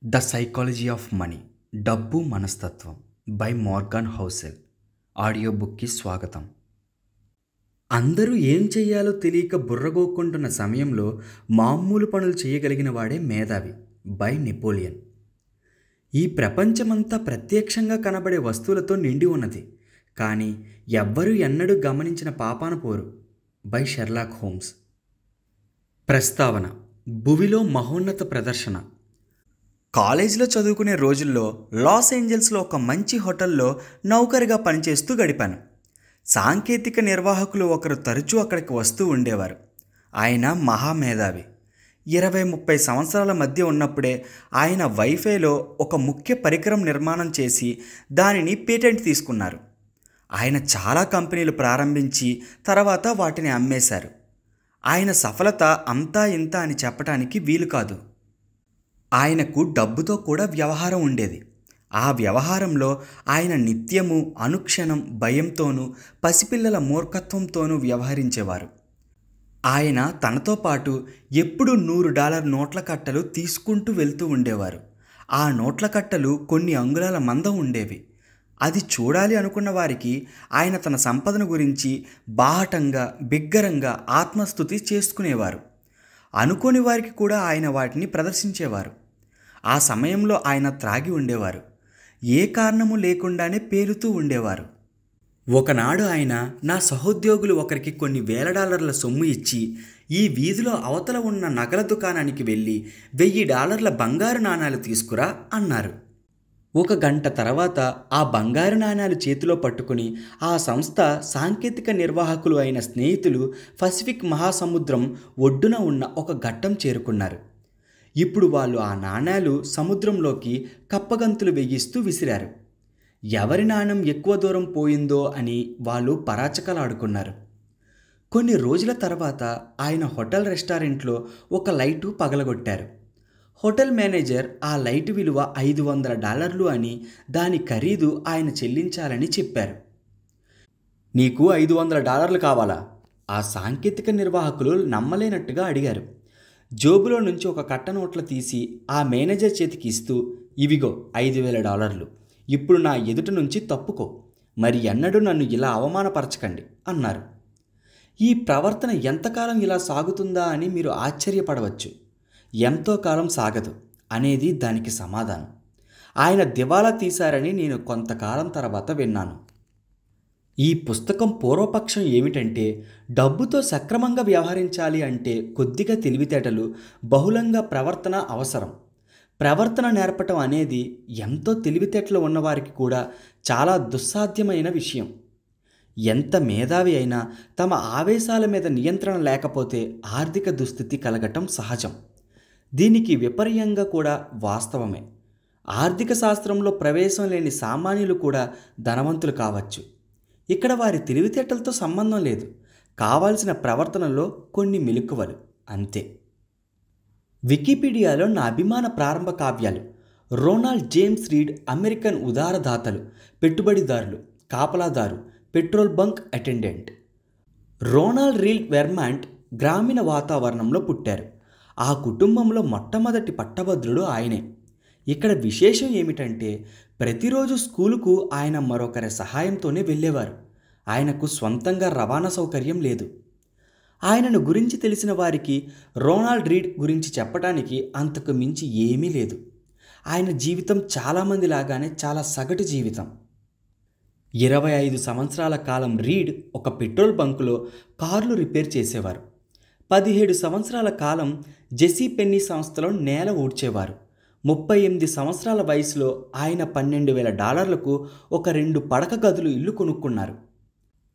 The psychology of money డబ్బు మనస్తత్వం by Morgan హౌసెల్ audio బుక్కి స్వాగతం. అందరూ ఏం చెయ్యాలో తెలియక బుర్రగోక్కుంటున్న సమయంలో మామూలు పనులు చేయగలిగిన వాడే మేధావి బై నెపోలియన్. ఈ ప్రపంచమంతా ప్రత్యక్షంగా కనబడే వస్తువులతో నిండి ఉన్నది, కానీ ఎవ్వరూ ఎన్నడూ గమనించిన పాపాన పోరు బై షెర్లాక్ హోమ్స్. ప్రస్తావన: భువిలో మహోన్నత ప్రదర్శన. కాలేజీలో చదువుకునే రోజుల్లో లాస్ ఏంజల్స్లో ఒక మంచి హోటల్లో నౌకరుగా పనిచేస్తూ గడిపాను. సాంకేతిక నిర్వాహకులు ఒకరు తరచూ అక్కడికి వస్తూ ఉండేవారు. ఆయన మహామేధావి. 20-30 సంవత్సరాల మధ్య ఉన్నప్పుడే ఆయన వైఫైలో ఒక ముఖ్య పరికరం నిర్మాణం చేసి దానిని పేటెంట్ తీసుకున్నారు. ఆయన చాలా కంపెనీలు ప్రారంభించి తర్వాత వాటిని అమ్మేశారు. ఆయన సఫలత అంతా ఇంత అని చెప్పడానికి వీలు కాదు. ఆయనకు డబ్బుతో కూడా వ్యవహారం ఉండేది. ఆ వ్యవహారంలో ఆయన నిత్యము అనుక్షణం భయంతోనూ పసిపిల్లల మూర్ఖత్వంతోనూ వ్యవహరించేవారు. ఆయన తనతో పాటు ఎప్పుడూ $100 నోట్ల కట్టలు తీసుకుంటూ వెళ్తూ ఉండేవారు. ఆ నోట్ల కట్టలు కొన్ని అంగుళాల మందం ఉండేవి. అది చూడాలి అనుకున్న వారికి ఆయన తన సంపదను గురించి బాహటంగా బిగ్గరంగా ఆత్మస్తుతి చేసుకునేవారు. అనుకోని వారికి కూడా ఆయన వాటిని ప్రదర్శించేవారు. ఆ సమయంలో ఆయన త్రాగి ఉండేవారు. ఏ కారణము లేకుండానే పేలుతూ ఉండేవారు. ఒకనాడు ఆయన నా సహోద్యోగులు ఒకరికి కొన్ని $1000 సొమ్ము ఇచ్చి ఈ వీధిలో అవతల ఉన్న నగల దుకాణానికి వెళ్ళి $1000 బంగారు నాణాలు తీసుకురా అన్నారు. 1 గంట తర్వాత ఆ బంగారు నాణాలు చేతిలో పట్టుకుని ఆ సంస్థ సాంకేతిక నిర్వాహకులు అయిన స్నేహితులు పసిఫిక్ మహాసముద్రం ఒడ్డున ఉన్న ఒక ఘట్టం చేరుకున్నారు. ఇప్పుడు వాళ్ళు ఆ నాణాలు సముద్రంలోకి కప్పగంతులు వెయ్యిస్తూ విసిరారు. ఎవరి నాణం ఎక్కువ దూరం పోయిందో అని వాళ్ళు పరాచకలాడుకున్నారు. కొన్ని రోజుల తర్వాత ఆయన హోటల్ రెస్టారెంట్లో ఒక లైటు పగలగొట్టారు. హోటల్ మేనేజర్ ఆ లైటు విలువ $500 అని, దాని ఖరీదు ఆయన చెల్లించాలని చెప్పారు. నీకు $500 కావాలా? ఆ సాంకేతిక నిర్వాహకులు నమ్మలేనట్టుగా అడిగారు. జోబులో నుంచి ఒక కట్ట నోట్లు తీసి ఆ మేనేజర్ చేతికి ఇస్తూ, ఇవిగో $5000, ఇప్పుడు నా ఎదుట నుంచి తప్పుకో, మరి ఎన్నడూ నన్ను ఇలా అవమానపరచకండి అన్నారు. ఈ ప్రవర్తన ఎంతకాలం ఇలా సాగుతుందా అని మీరు ఆశ్చర్యపడవచ్చు. ఎంతో కాలం సాగదు అనేది దానికి సమాధానం. ఆయన దివాలా తీశారని నేను కొంతకాలం తర్వాత విన్నాను. ఈ పుస్తకం పూర్వపక్షం ఏమిటంటే, డబ్బుతో సక్రమంగా వ్యవహరించాలి అంటే కొద్దిగా తెలివితేటలు, బహుళంగా ప్రవర్తన అవసరం. ప్రవర్తన నేర్పటం అనేది ఎంతో తెలివితేటలు ఉన్నవారికి కూడా చాలా దుస్సాధ్యమైన విషయం. ఎంత మేధావి అయినా తమ ఆవేశాల మీద నియంత్రణ లేకపోతే ఆర్థిక దుస్థితి కలగటం సహజం. దీనికి విపర్యంగా కూడా వాస్తవమే. ఆర్థిక శాస్త్రంలో ప్రవేశం లేని సామాన్యులు కూడా ధనవంతులు కావచ్చు. ఇక్కడ వారి తెలివితేటలతో సంబంధం లేదు, కావాల్సిన ప్రవర్తనలో కొన్ని మెలకువలు అంతే. వికీపీడియాలో నా అభిమాన ప్రారంభ కావ్యాలు: రోనాల్డ్ జేమ్స్ రీడ్, అమెరికన్ ఉదారదాతలు, పెట్టుబడిదారులు, కాపలాదారు, petrol bunk attendant. Ronald Reed Vermont గ్రామీణ వాతావరణంలో పుట్టారు. ఆ కుటుంబంలో మొట్టమొదటి పట్టభద్రుడు ఆయనే. ఇక్కడ విశేషం ఏమిటంటే, ప్రతిరోజు స్కూలుకు ఆయన మరొకరి సహాయంతోనే వెళ్ళేవారు. ఆయనకు స్వంతంగా రవాణా సౌకర్యం లేదు. ఆయనను గురించి తెలిసిన వారికి రోనాల్డ్ రీడ్ గురించి చెప్పడానికి అంతకు మించి ఏమీ లేదు. ఆయన జీవితం చాలామంది లాగానే చాలా సగటు జీవితం. 25 సంవత్సరాల కాలం రీడ్ ఒక పెట్రోల్ బంకులో కార్లు రిపేర్ చేసేవారు. 17 సంవత్సరాల కాలం జెసీ పెన్నీ సంస్థలో నేల ఊడ్చేవారు. 38 సంవత్సరాల వయసులో ఆయన $12,000కు ఒక 2 పడక గదులు ఇల్లు కొనుక్కున్నారు.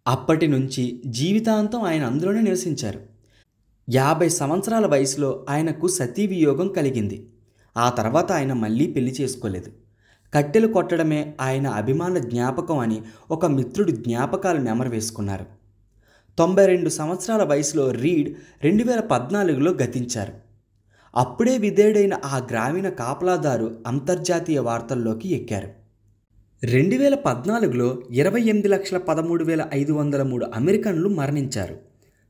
అప్పటి నుంచి జీవితాంతం ఆయన అందులోనే నివసించారు. 50 సంవత్సరాల వయసులో ఆయనకు సతీ వియోగం కలిగింది. ఆ తర్వాత ఆయన మళ్ళీ పెళ్లి చేసుకోలేదు. కట్టెలు కొట్టడమే ఆయన అభిమాన జ్ఞాపకం అని ఒక మిత్రుడి జ్ఞాపకాలు నెమరు వేసుకున్నారు. 92 సంవత్సరాల వయసులో రీడ్ 2014లో గతించారు. అప్పుడే విధేయుడైన ఆ గ్రామీణ కాపలాదారు అంతర్జాతీయ వార్తల్లోకి ఎక్కారు. 2014లో 28,13,503 అమెరికన్లు మరణించారు.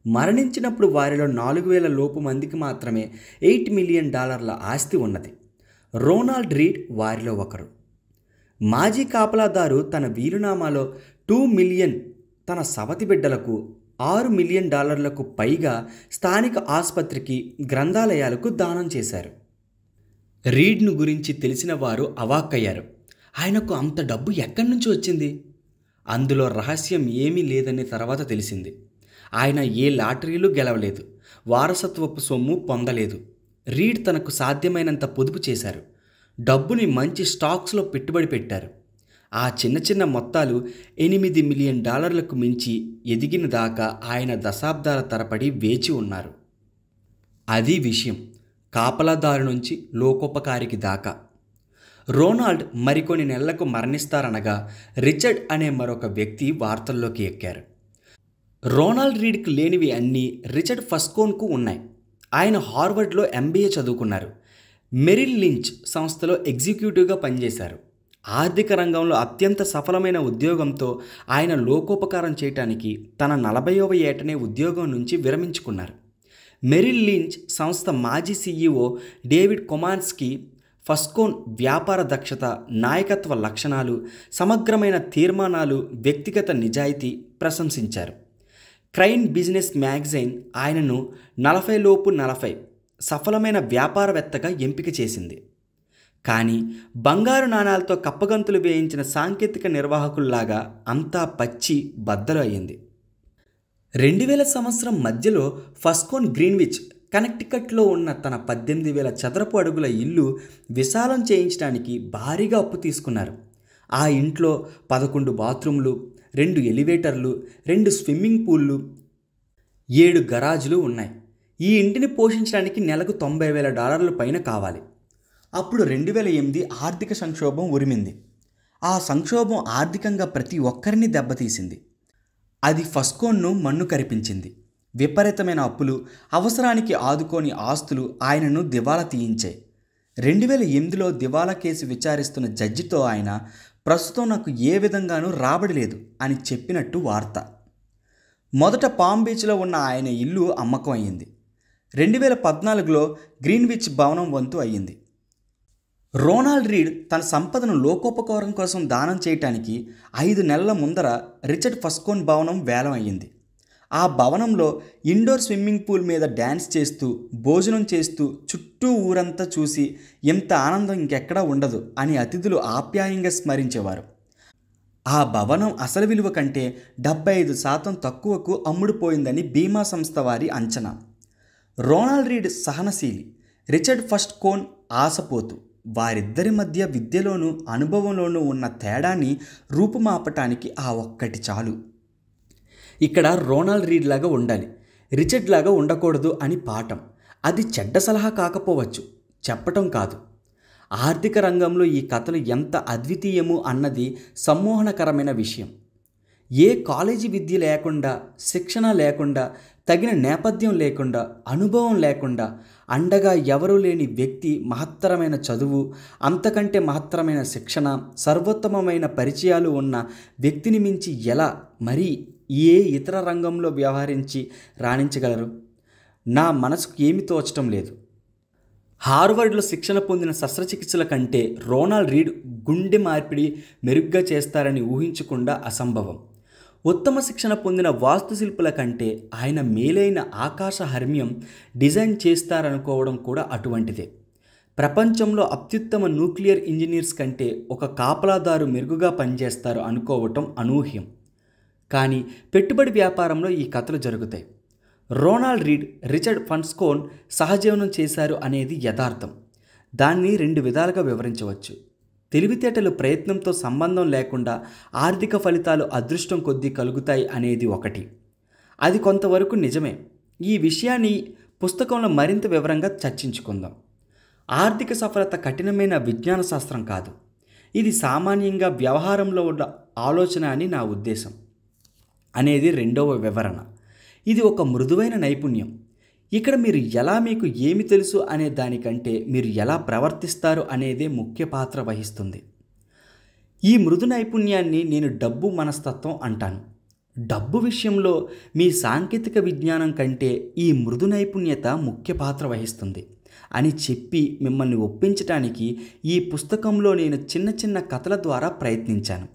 మరణించినప్పుడు వారిలో 4,000 లోపు మందికి మాత్రమే $8 మిలియన్ ఆస్తి ఉన్నది. రోనాల్డ్ రీడ్ వారిలో ఒకరు. మాజీ కాపలాదారు తన వీలునామాలో 2 మిలియన్ తన సవతి బిడ్డలకు, $6 మిలియన్ పైగా స్థానిక ఆసుపత్రికి, గ్రంథాలయాలకు దానం చేశారు. రీడ్ను గురించి తెలిసిన వారు అవాక్కయ్యారు. ఆయనకు అంత డబ్బు ఎక్కడి నుంచి వచ్చింది? అందులో రహస్యం ఏమీ లేదని తర్వాత తెలిసింది. ఆయన ఏ లాటరీలు గెలవలేదు, వారసత్వపు సొమ్ము పొందలేదు. రీడ్ తనకు సాధ్యమైనంత పొదుపు చేశారు. డబ్బుని మంచి స్టాక్స్లో పెట్టుబడి పెట్టారు. ఆ చిన్న చిన్న మొత్తాలు $8 మిలియన్ మించి ఎదిగిన దాకా ఆయన దశాబ్దాల తరబడి వేచి ఉన్నారు. అది విషయం. కాపలాదారు నుంచి లోకోపకారికి దాకా. రోనాల్డ్ మరికొన్ని నెలలకు మరణిస్తారనగా రిచర్డ్ అనే మరొక వ్యక్తి వార్తల్లోకి ఎక్కారు. రోనాల్డ్ రీడ్కి లేనివి అన్నీ రిచర్డ్ ఫస్కోన్కు ఉన్నాయి. ఆయన హార్వర్డ్లో MBA చదువుకున్నారు. మెరిల్ లించ్ సంస్థలో ఎగ్జిక్యూటివ్గా పనిచేశారు. ఆర్థిక రంగంలో అత్యంత సఫలమైన ఉద్యోగంతో ఆయన లోకోపకారం చేయటానికి తన 40వ ఏటనే ఉద్యోగం నుంచి విరమించుకున్నారు. మెరిల్ లించ్ సంస్థ మాజీ CEO డేవిడ్ కొమాన్స్కీ ఫస్కోన్ వ్యాపార దక్షత, నాయకత్వ లక్షణాలు, సమగ్రమైన తీర్మానాలు, వ్యక్తిగత నిజాయితీ ప్రశంసించారు. క్రైన్ బిజినెస్ మ్యాగజైన్ ఆయనను 40 సఫలమైన వ్యాపారవేత్తగా ఎంపిక చేసింది. కానీ బంగారు నాణాలతో కప్పగంతులు వేయించిన సాంకేతిక నిర్వాహకుల్లాగా అంతా పచ్చి బద్దలు అయ్యింది. 2000 సంవత్సరం మధ్యలో ఫస్కోన్ గ్రీన్విచ్, కనెక్టికట్లో ఉన్న తన 18,000 చదరపు అడుగుల ఇల్లు విశాలం చేయించడానికి భారీగా అప్పు తీసుకున్నారు. ఆ ఇంట్లో 11 బాత్రూంలు, 2 ఎలివేటర్లు, 2 స్విమ్మింగ్ పూల్లు, 7 గరాజులు ఉన్నాయి. ఈ ఇంటిని పోషించడానికి నెలకు $90,000 పైన కావాలి. అప్పుడు 2008 ఆర్థిక సంక్షోభం ఉరిమింది. ఆ సంక్షోభం ఆర్థికంగా ప్రతి ఒక్కరిని దెబ్బతీసింది. అది ఫస్కోన్ను మన్ను కరిపించింది. విపరీతమైన అప్పులు, అవసరానికి ఆదుకోని ఆస్తులు ఆయనను దివాలా తీయించాయి. 2008లో దివాలా కేసు విచారిస్తున్న జడ్జితో ఆయన, ప్రస్తుతం నాకు ఏ విధంగానూ రాబడి లేదు అని చెప్పినట్టు వార్త. మొదట పామ్ బీచ్లో ఉన్న ఆయన ఇల్లు అమ్మకం అయ్యింది. 2014లో గ్రీన్విచ్ భవనం వంతు అయ్యింది. రోనాల్డ్ రీడ్ తన సంపదను లోకోపకారం కోసం దానం చేయటానికి 5 నెలల ముందర రిచర్డ్ ఫస్కోన్ భవనం వేలం అయ్యింది. ఆ భవనంలో ఇండోర్ స్విమ్మింగ్ పూల్ మీద డ్యాన్స్ చేస్తూ, భోజనం చేస్తూ, చుట్టూ ఊరంతా చూసి ఎంత ఆనందం ఇంకెక్కడా ఉండదు అని అతిథులు ఆప్యాయంగా స్మరించేవారు. ఆ భవనం అసలు విలువ కంటే 75% తక్కువకు అమ్ముడుపోయిందని బీమా సంస్థ వారి అంచనా. రోనాల్డ్ రీడ్ సహనశీలి, రిచర్డ్ ఫస్కోన్ ఆశపోతు. వారిద్దరి మధ్య విద్యలోనూ అనుభవంలోనూ ఉన్న తేడాన్ని రూపుమాపటానికి ఆ ఒక్కటి చాలు. ఇక్కడ రోనాల్డ్ రీడ్ లాగా ఉండాలి, రిచర్డ్ లాగా ఉండకూడదు అని పాఠం. అది చెడ్డ సలహా కాకపోవచ్చు, చెప్పటం కాదు. ఆర్థిక రంగంలో ఈ కథలు ఎంత అద్వితీయము అన్నది సమ్మోహనకరమైన విషయం. ఏ కాలేజీ విద్య లేకుండా, శిక్షణ లేకుండా, తగిన నేపథ్యం లేకుండా, అనుభవం లేకుండా, అండగా ఎవరూ లేని వ్యక్తి మహత్తరమైన చదువు, అంతకంటే మహత్తరమైన శిక్షణ, సర్వోత్తమమైన పరిచయాలు ఉన్న వ్యక్తిని మించి ఎలా, మరీ ఏ ఇతర రంగంలో వ్యవహరించి రాణించగలరు? నా మనసుకు ఏమి తోచటం లేదు. హార్వర్డ్లో శిక్షణ పొందిన శస్త్రచికిత్సల కంటే రోనాల్డ్ రీడ్ గుండె మార్పిడి మెరుగ్గా చేస్తారని ఊహించకుండా అసంభవం. ఉత్తమ శిక్షణ పొందిన వాస్తుశిల్పుల కంటే ఆయన మేలైన ఆకాశ హర్మ్యం డిజైన్ చేస్తారనుకోవడం కూడా అటువంటిదే. ప్రపంచంలో అత్యుత్తమ న్యూక్లియర్ ఇంజనీర్స్ కంటే ఒక కాపలాదారు మెరుగుగా పనిచేస్తారు అనుకోవటం అనూహ్యం. కానీ పెట్టుబడి వ్యాపారంలో ఈ కథలు జరుగుతాయి. రోనాల్డ్ రీడ్, రిచర్డ్ ఫస్కోన్ సహజీవనం చేశారు అనేది యథార్థం. దాన్ని 2 విధాలుగా వివరించవచ్చు. తెలివితేటలు ప్రయత్నంతో సంబంధం లేకుండా ఆర్థిక ఫలితాలు అదృష్టం కొద్దీ కలుగుతాయి అనేది ఒకటి. అది కొంతవరకు నిజమే. ఈ విషయాన్ని పుస్తకంలో మరింత వివరంగా చర్చించుకుందాం. ఆర్థిక సఫలత కఠినమైన విజ్ఞాన శాస్త్రం కాదు, ఇది సామాన్యంగా వ్యవహారంలో ఉన్న ఆలోచన అని నా ఉద్దేశం అనేది 2వ వివరణ. ఇది ఒక మృదువైన నైపుణ్యం. ఇక్కడ మీరు ఎలా, మీకు ఏమి తెలుసు అనే దానికంటే మీరు ఎలా ప్రవర్తిస్తారు అనేదే ముఖ్య పాత్ర వహిస్తుంది. ఈ మృదు నైపుణ్యాన్ని నేను డబ్బు మనస్తత్వం అంటాను. డబ్బు విషయంలో మీ సాంకేతిక విజ్ఞానం కంటే ఈ మృదు నైపుణ్యత ముఖ్య పాత్ర వహిస్తుంది. అని చెప్పి మిమ్మల్ని ఒప్పించటానికి ఈ పుస్తకంలో నేను చిన్న చిన్న కథల ద్వారా ప్రయత్నించాను.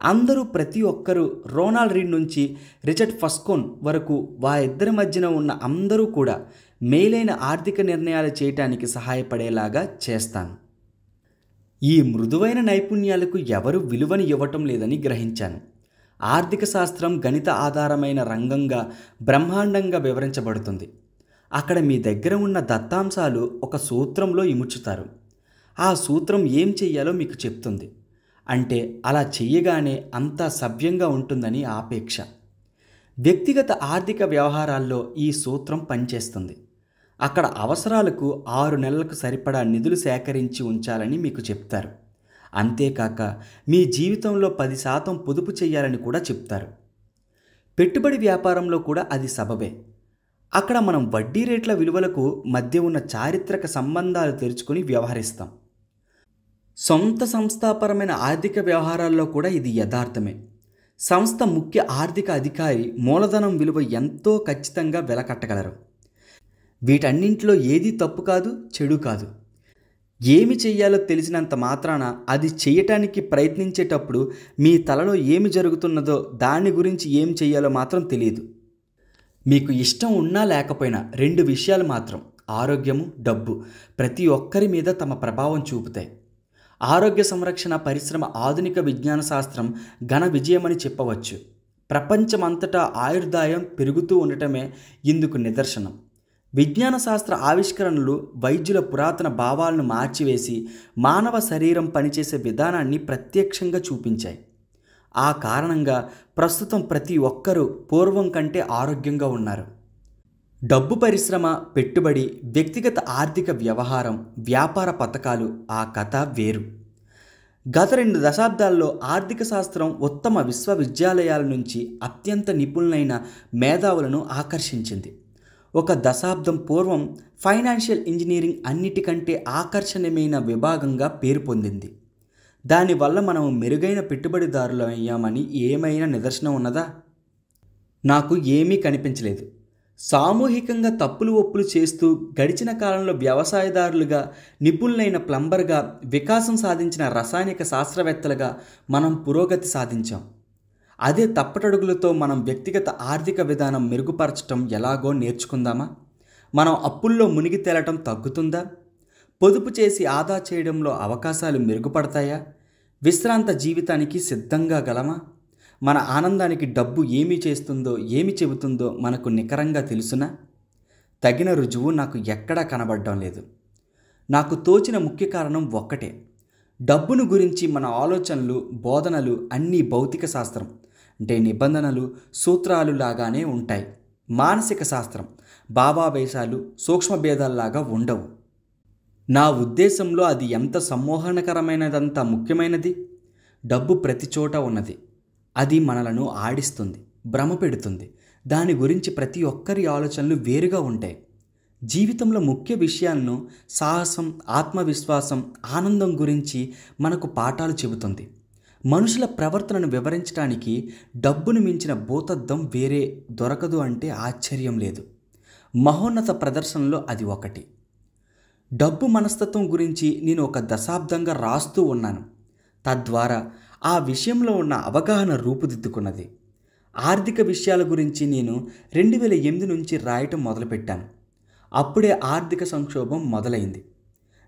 అందరూ ప్రతి ఒక్కరూ రోనాల్డ్ రీడ్ నుంచి రిచర్డ్ ఫస్కోన్ వరకు వారిద్దరి మధ్యన ఉన్న అందరూ కూడా మేలైన ఆర్థిక నిర్ణయాలు చేయటానికి సహాయపడేలాగా చేస్తాను. ఈ మృదువైన నైపుణ్యాలకు ఎవరు విలువని ఇవ్వటం లేదని గ్రహించాను. ఆర్థిక శాస్త్రం గణిత ఆధారమైన రంగంగా బ్రహ్మాండంగా వివరించబడుతుంది. అక్కడ మీ దగ్గర ఉన్న దత్తాంశాలు ఒక సూత్రంలో ఇముడ్చుతారు. ఆ సూత్రం ఏం చెయ్యాలో మీకు చెప్తుంది. అంటే అలా చెయ్యగానే అంతా సవ్యంగా ఉంటుందని ఆపేక్ష. వ్యక్తిగత ఆర్థిక వ్యవహారాల్లో ఈ సూత్రం పనిచేస్తుంది. అక్కడ అవసరాలకు 6 నెలలకు సరిపడా నిధులు సేకరించి ఉంచాలని మీకు చెప్తారు. అంతేకాక మీ జీవితంలో 10% పొదుపు చేయాలని కూడా చెప్తారు. పెట్టుబడి వ్యాపారంలో కూడా అది సబబే. అక్కడ మనం వడ్డీ రేట్ల విలువలకు మధ్య ఉన్న చారిత్రక సంబంధాలు తెరుచుకొని వ్యవహరిస్తాం. సొంత సంస్థాపరమైన ఆర్థిక వ్యవహారాల్లో కూడా ఇది యథార్థమే. సంస్థ ముఖ్య ఆర్థిక అధికారి మూలధనం విలువ ఎంతో ఖచ్చితంగా వెలకట్టగలరు. వీటన్నింటిలో ఏదీ తప్పు కాదు, చెడు కాదు. ఏమి చెయ్యాలో తెలిసినంత మాత్రాన అది చేయటానికి ప్రయత్నించేటప్పుడు మీ తలలో ఏమి జరుగుతున్నదో దాని గురించి ఏం చెయ్యాలో మాత్రం తెలియదు. మీకు ఇష్టం ఉన్నా లేకపోయినా 2 విషయాలు మాత్రం, ఆరోగ్యము, డబ్బు, ప్రతి ఒక్కరి మీద తమ ప్రభావం చూపుతాయి. ఆరోగ్య సంరక్షణ పరిశ్రమ ఆధునిక విజ్ఞాన శాస్త్రం ఘన విజయమని చెప్పవచ్చు. ప్రపంచమంతటా ఆయుర్దాయం పెరుగుతూ ఉండటమే ఇందుకు నిదర్శనం. విజ్ఞాన శాస్త్ర ఆవిష్కరణలు వైద్యుల పురాతన భావాలను మార్చివేసి మానవ శరీరం పనిచేసే విధానాన్ని ప్రత్యక్షంగా చూపించాయి. ఆ కారణంగా ప్రస్తుతం ప్రతి ఒక్కరూ పూర్వం కంటే ఆరోగ్యంగా ఉన్నారు. డబ్బు, పరిశ్రమ, పెట్టుబడి, వ్యక్తిగత ఆర్థిక వ్యవహారం, వ్యాపార పథకాలు ఆ కథ వేరు. గత 2 దశాబ్దాల్లో ఆర్థిక శాస్త్రం ఉత్తమ విశ్వవిద్యాలయాల నుంచి అత్యంత నిపుణులైన మేధావులను ఆకర్షించింది. 1 దశాబ్దం పూర్వం ఫైనాన్షియల్ ఇంజనీరింగ్ అన్నిటికంటే ఆకర్షణీయమైన విభాగంగా పేరు పొందింది. దానివల్ల మనం మెరుగైన పెట్టుబడిదారులు అయ్యామని ఏమైనా నిదర్శనం ఉన్నదా? నాకు ఏమీ కనిపించలేదు. సామూహికంగా తప్పులు ఒప్పులు చేస్తూ గడిచిన కాలంలో వ్యవసాయదారులుగా, నిపుణులైన ప్లంబర్గా, వికాసం సాధించిన రసాయనిక శాస్త్రవేత్తలుగా మనం పురోగతి సాధించాం. అదే తప్పటడుగులతో మనం వ్యక్తిగత ఆర్థిక విధానం మెరుగుపరచడం ఎలాగో నేర్చుకుందామా? మనం అప్పుల్లో మునిగి తేలటం తగ్గుతుందా? పొదుపు చేసి ఆదా చేయడంలో అవకాశాలు మెరుగుపడతాయా? విశ్రాంత జీవితానికి సిద్ధంగా గలమా? మన ఆనందానికి డబ్బు ఏమి చేస్తుందో, ఏమి చెబుతుందో మనకు నికరంగా తెలుసునా? తగిన రుజువు నాకు ఎక్కడా కనబడడం లేదు. నాకు తోచిన ముఖ్య కారణం ఒక్కటే. డబ్బును గురించి మన ఆలోచనలు, బోధనలు అన్నీ భౌతిక శాస్త్రం అంటే నిబంధనలు, సూత్రాలు లాగానే ఉంటాయి. మానసిక శాస్త్రం భావావేశాలు, సూక్ష్మభేదాల్లాగా ఉండవు. నా ఉద్దేశంలో అది ఎంత సమ్మోహనకరమైనదంత ముఖ్యమైనది. డబ్బు ప్రతి చోట ఉన్నది. అది మనలను ఆడిస్తుంది, భ్రమ పెడుతుంది. దాని గురించి ప్రతి ఒక్కరి ఆలోచనలు వేరుగా ఉంటాయి. జీవితంలో ముఖ్య విషయాలను, సాహసం, ఆత్మవిశ్వాసం, ఆనందం గురించి మనకు పాఠాలు చెబుతుంది. మనుషుల ప్రవర్తనను వివరించడానికి డబ్బును మించిన భూతద్దం వేరే దొరకదు అంటే ఆశ్చర్యం లేదు. మహోన్నత ప్రదర్శనలో అది ఒకటి. డబ్బు మనస్తత్వం గురించి నేను 1 దశాబ్దంగా రాస్తూ ఉన్నాను. తద్వారా ఆ విషయంలో ఉన్న అవగాహన రూపుదిద్దుకున్నది. ఆర్థిక విషయాల గురించి నేను 2008 నుంచి రాయటం మొదలుపెట్టాను. అప్పుడే ఆర్థిక సంక్షోభం మొదలైంది.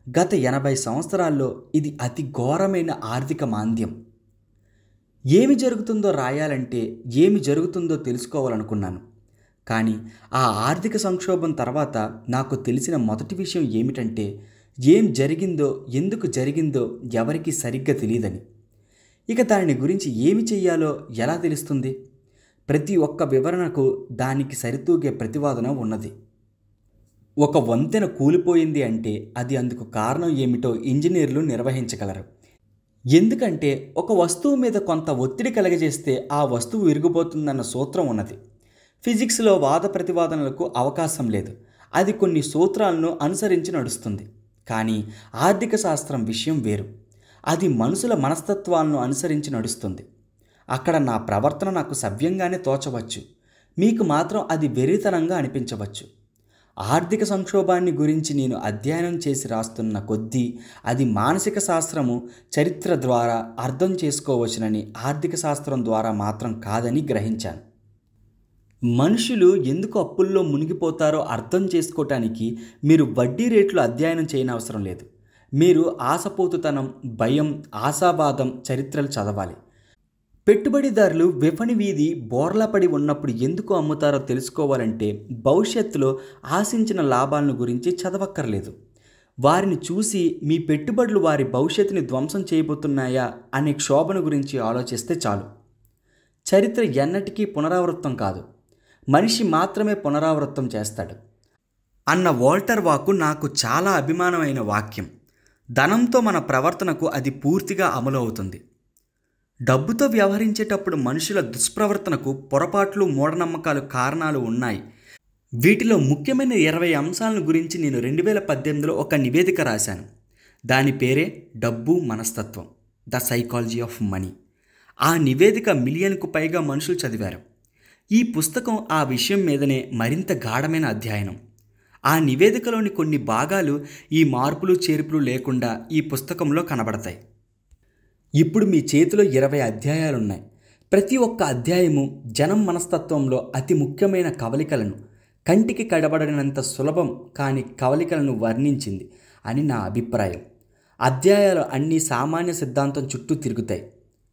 గత 80 సంవత్సరాల్లో ఇది అతి ఘోరమైన ఆర్థిక మాంద్యం. ఏమి జరుగుతుందో రాయాలంటే ఏమి జరుగుతుందో తెలుసుకోవాలనుకున్నాను. కానీ ఆ ఆర్థిక సంక్షోభం తర్వాత నాకు తెలిసిన మొదటి విషయం ఏమిటంటే, ఏం జరిగిందో, ఎందుకు జరిగిందో ఎవరికీ సరిగ్గా తెలియదని. ఇక దాని గురించి ఏమి చెయ్యాలో ఎలా తెలుస్తుంది? ప్రతి ఒక్క వివరణకు దానికి సరితూగే ప్రతివాదన ఉన్నది. ఒక వంతెన కూలిపోయింది అంటే అది అందుకు కారణం ఏమిటో ఇంజనీర్లు నిర్వహించగలరు. ఎందుకంటే ఒక వస్తువు మీద కొంత ఒత్తిడి కలగజేస్తే ఆ వస్తువు విరిగిపోతుందన్న సూత్రం ఉన్నది. ఫిజిక్స్లో వాద ప్రతివాదనలకు అవకాశం లేదు. అది కొన్ని సూత్రాలను అనుసరించి నడుస్తుంది. కానీ ఆర్థిక శాస్త్రం విషయం వేరు. అది మనుషుల మనస్తత్వాలను అనుసరించి నడుస్తుంది. అక్కడ నా ప్రవర్తన నాకు సవ్యంగానే తోచవచ్చు, మీకు మాత్రం అది వెర్రితనంగా అనిపించవచ్చు. ఆర్థిక సంక్షోభాన్ని గురించి నేను అధ్యయనం చేసి రాస్తున్న కొద్దీ అది మానసిక శాస్త్రము చరిత్ర ద్వారా అర్థం చేసుకోవచ్చునని, ఆర్థిక శాస్త్రం ద్వారా మాత్రం కాదని గ్రహించాను. మనుషులు ఎందుకు అప్పుల్లో మునిగిపోతారో అర్థం చేసుకోవటానికి మీరు వడ్డీ రేట్లు అధ్యయనం చేయనవసరం లేదు. మీరు ఆశపోతుతనం, భయం, ఆశావాదం చరిత్రలు చదవాలి. పెట్టుబడిదారులు విపణి వీధి బోర్లా పడి ఉన్నప్పుడు ఎందుకు అమ్ముతారో తెలుసుకోవాలంటే భవిష్యత్తులో ఆశించిన లాభాలను గురించి చదవక్కర్లేదు. వారిని చూసి మీ పెట్టుబడులు వారి భవిష్యత్తుని ధ్వంసం చేయబోతున్నాయా అనే క్షోభను గురించి ఆలోచిస్తే చాలు. చరిత్ర ఎన్నటికీ పునరావృతం కాదు, మనిషి మాత్రమే పునరావృతం చేస్తాడు అన్న వాల్టర్ వాక్కు నాకు చాలా అభిమానమైన వాక్యం. ధనంతో మన ప్రవర్తనకు అది పూర్తిగా అమలు అవుతుంది. డబ్బుతో వ్యవహరించేటప్పుడు మనుషుల దుష్ప్రవర్తనకు పొరపాట్లు, మూఢనమ్మకాలు కారణాలు ఉన్నాయి. వీటిలో ముఖ్యమైన 20 అంశాలను గురించి నేను 2018లో ఒక నివేదిక రాశాను. దాని పేరే డబ్బు మనస్తత్వం, ద సైకాలజీ ఆఫ్ మనీ. ఆ నివేదిక మిలియన్కు పైగా మనుషులు చదివారు. ఈ పుస్తకం ఆ విషయం మీదనే మరింత గాఢమైన అధ్యయనం. ఆ నివేదికలోని కొన్ని భాగాలు ఈ మార్పులు చేర్పులు లేకుండా ఈ పుస్తకంలో కనబడతాయి. ఇప్పుడు మీ చేతిలో 20 అధ్యాయాలున్నాయి. ప్రతి ఒక్క అధ్యాయము జనం మనస్తత్వంలో అతి ముఖ్యమైన కవలికలను, కంటికి కడబడినంత సులభం కాని కవలికలను వర్ణించింది అని నా అభిప్రాయం. అధ్యాయాలు అన్నీ సామాన్య సిద్ధాంతం చుట్టూ తిరుగుతాయి,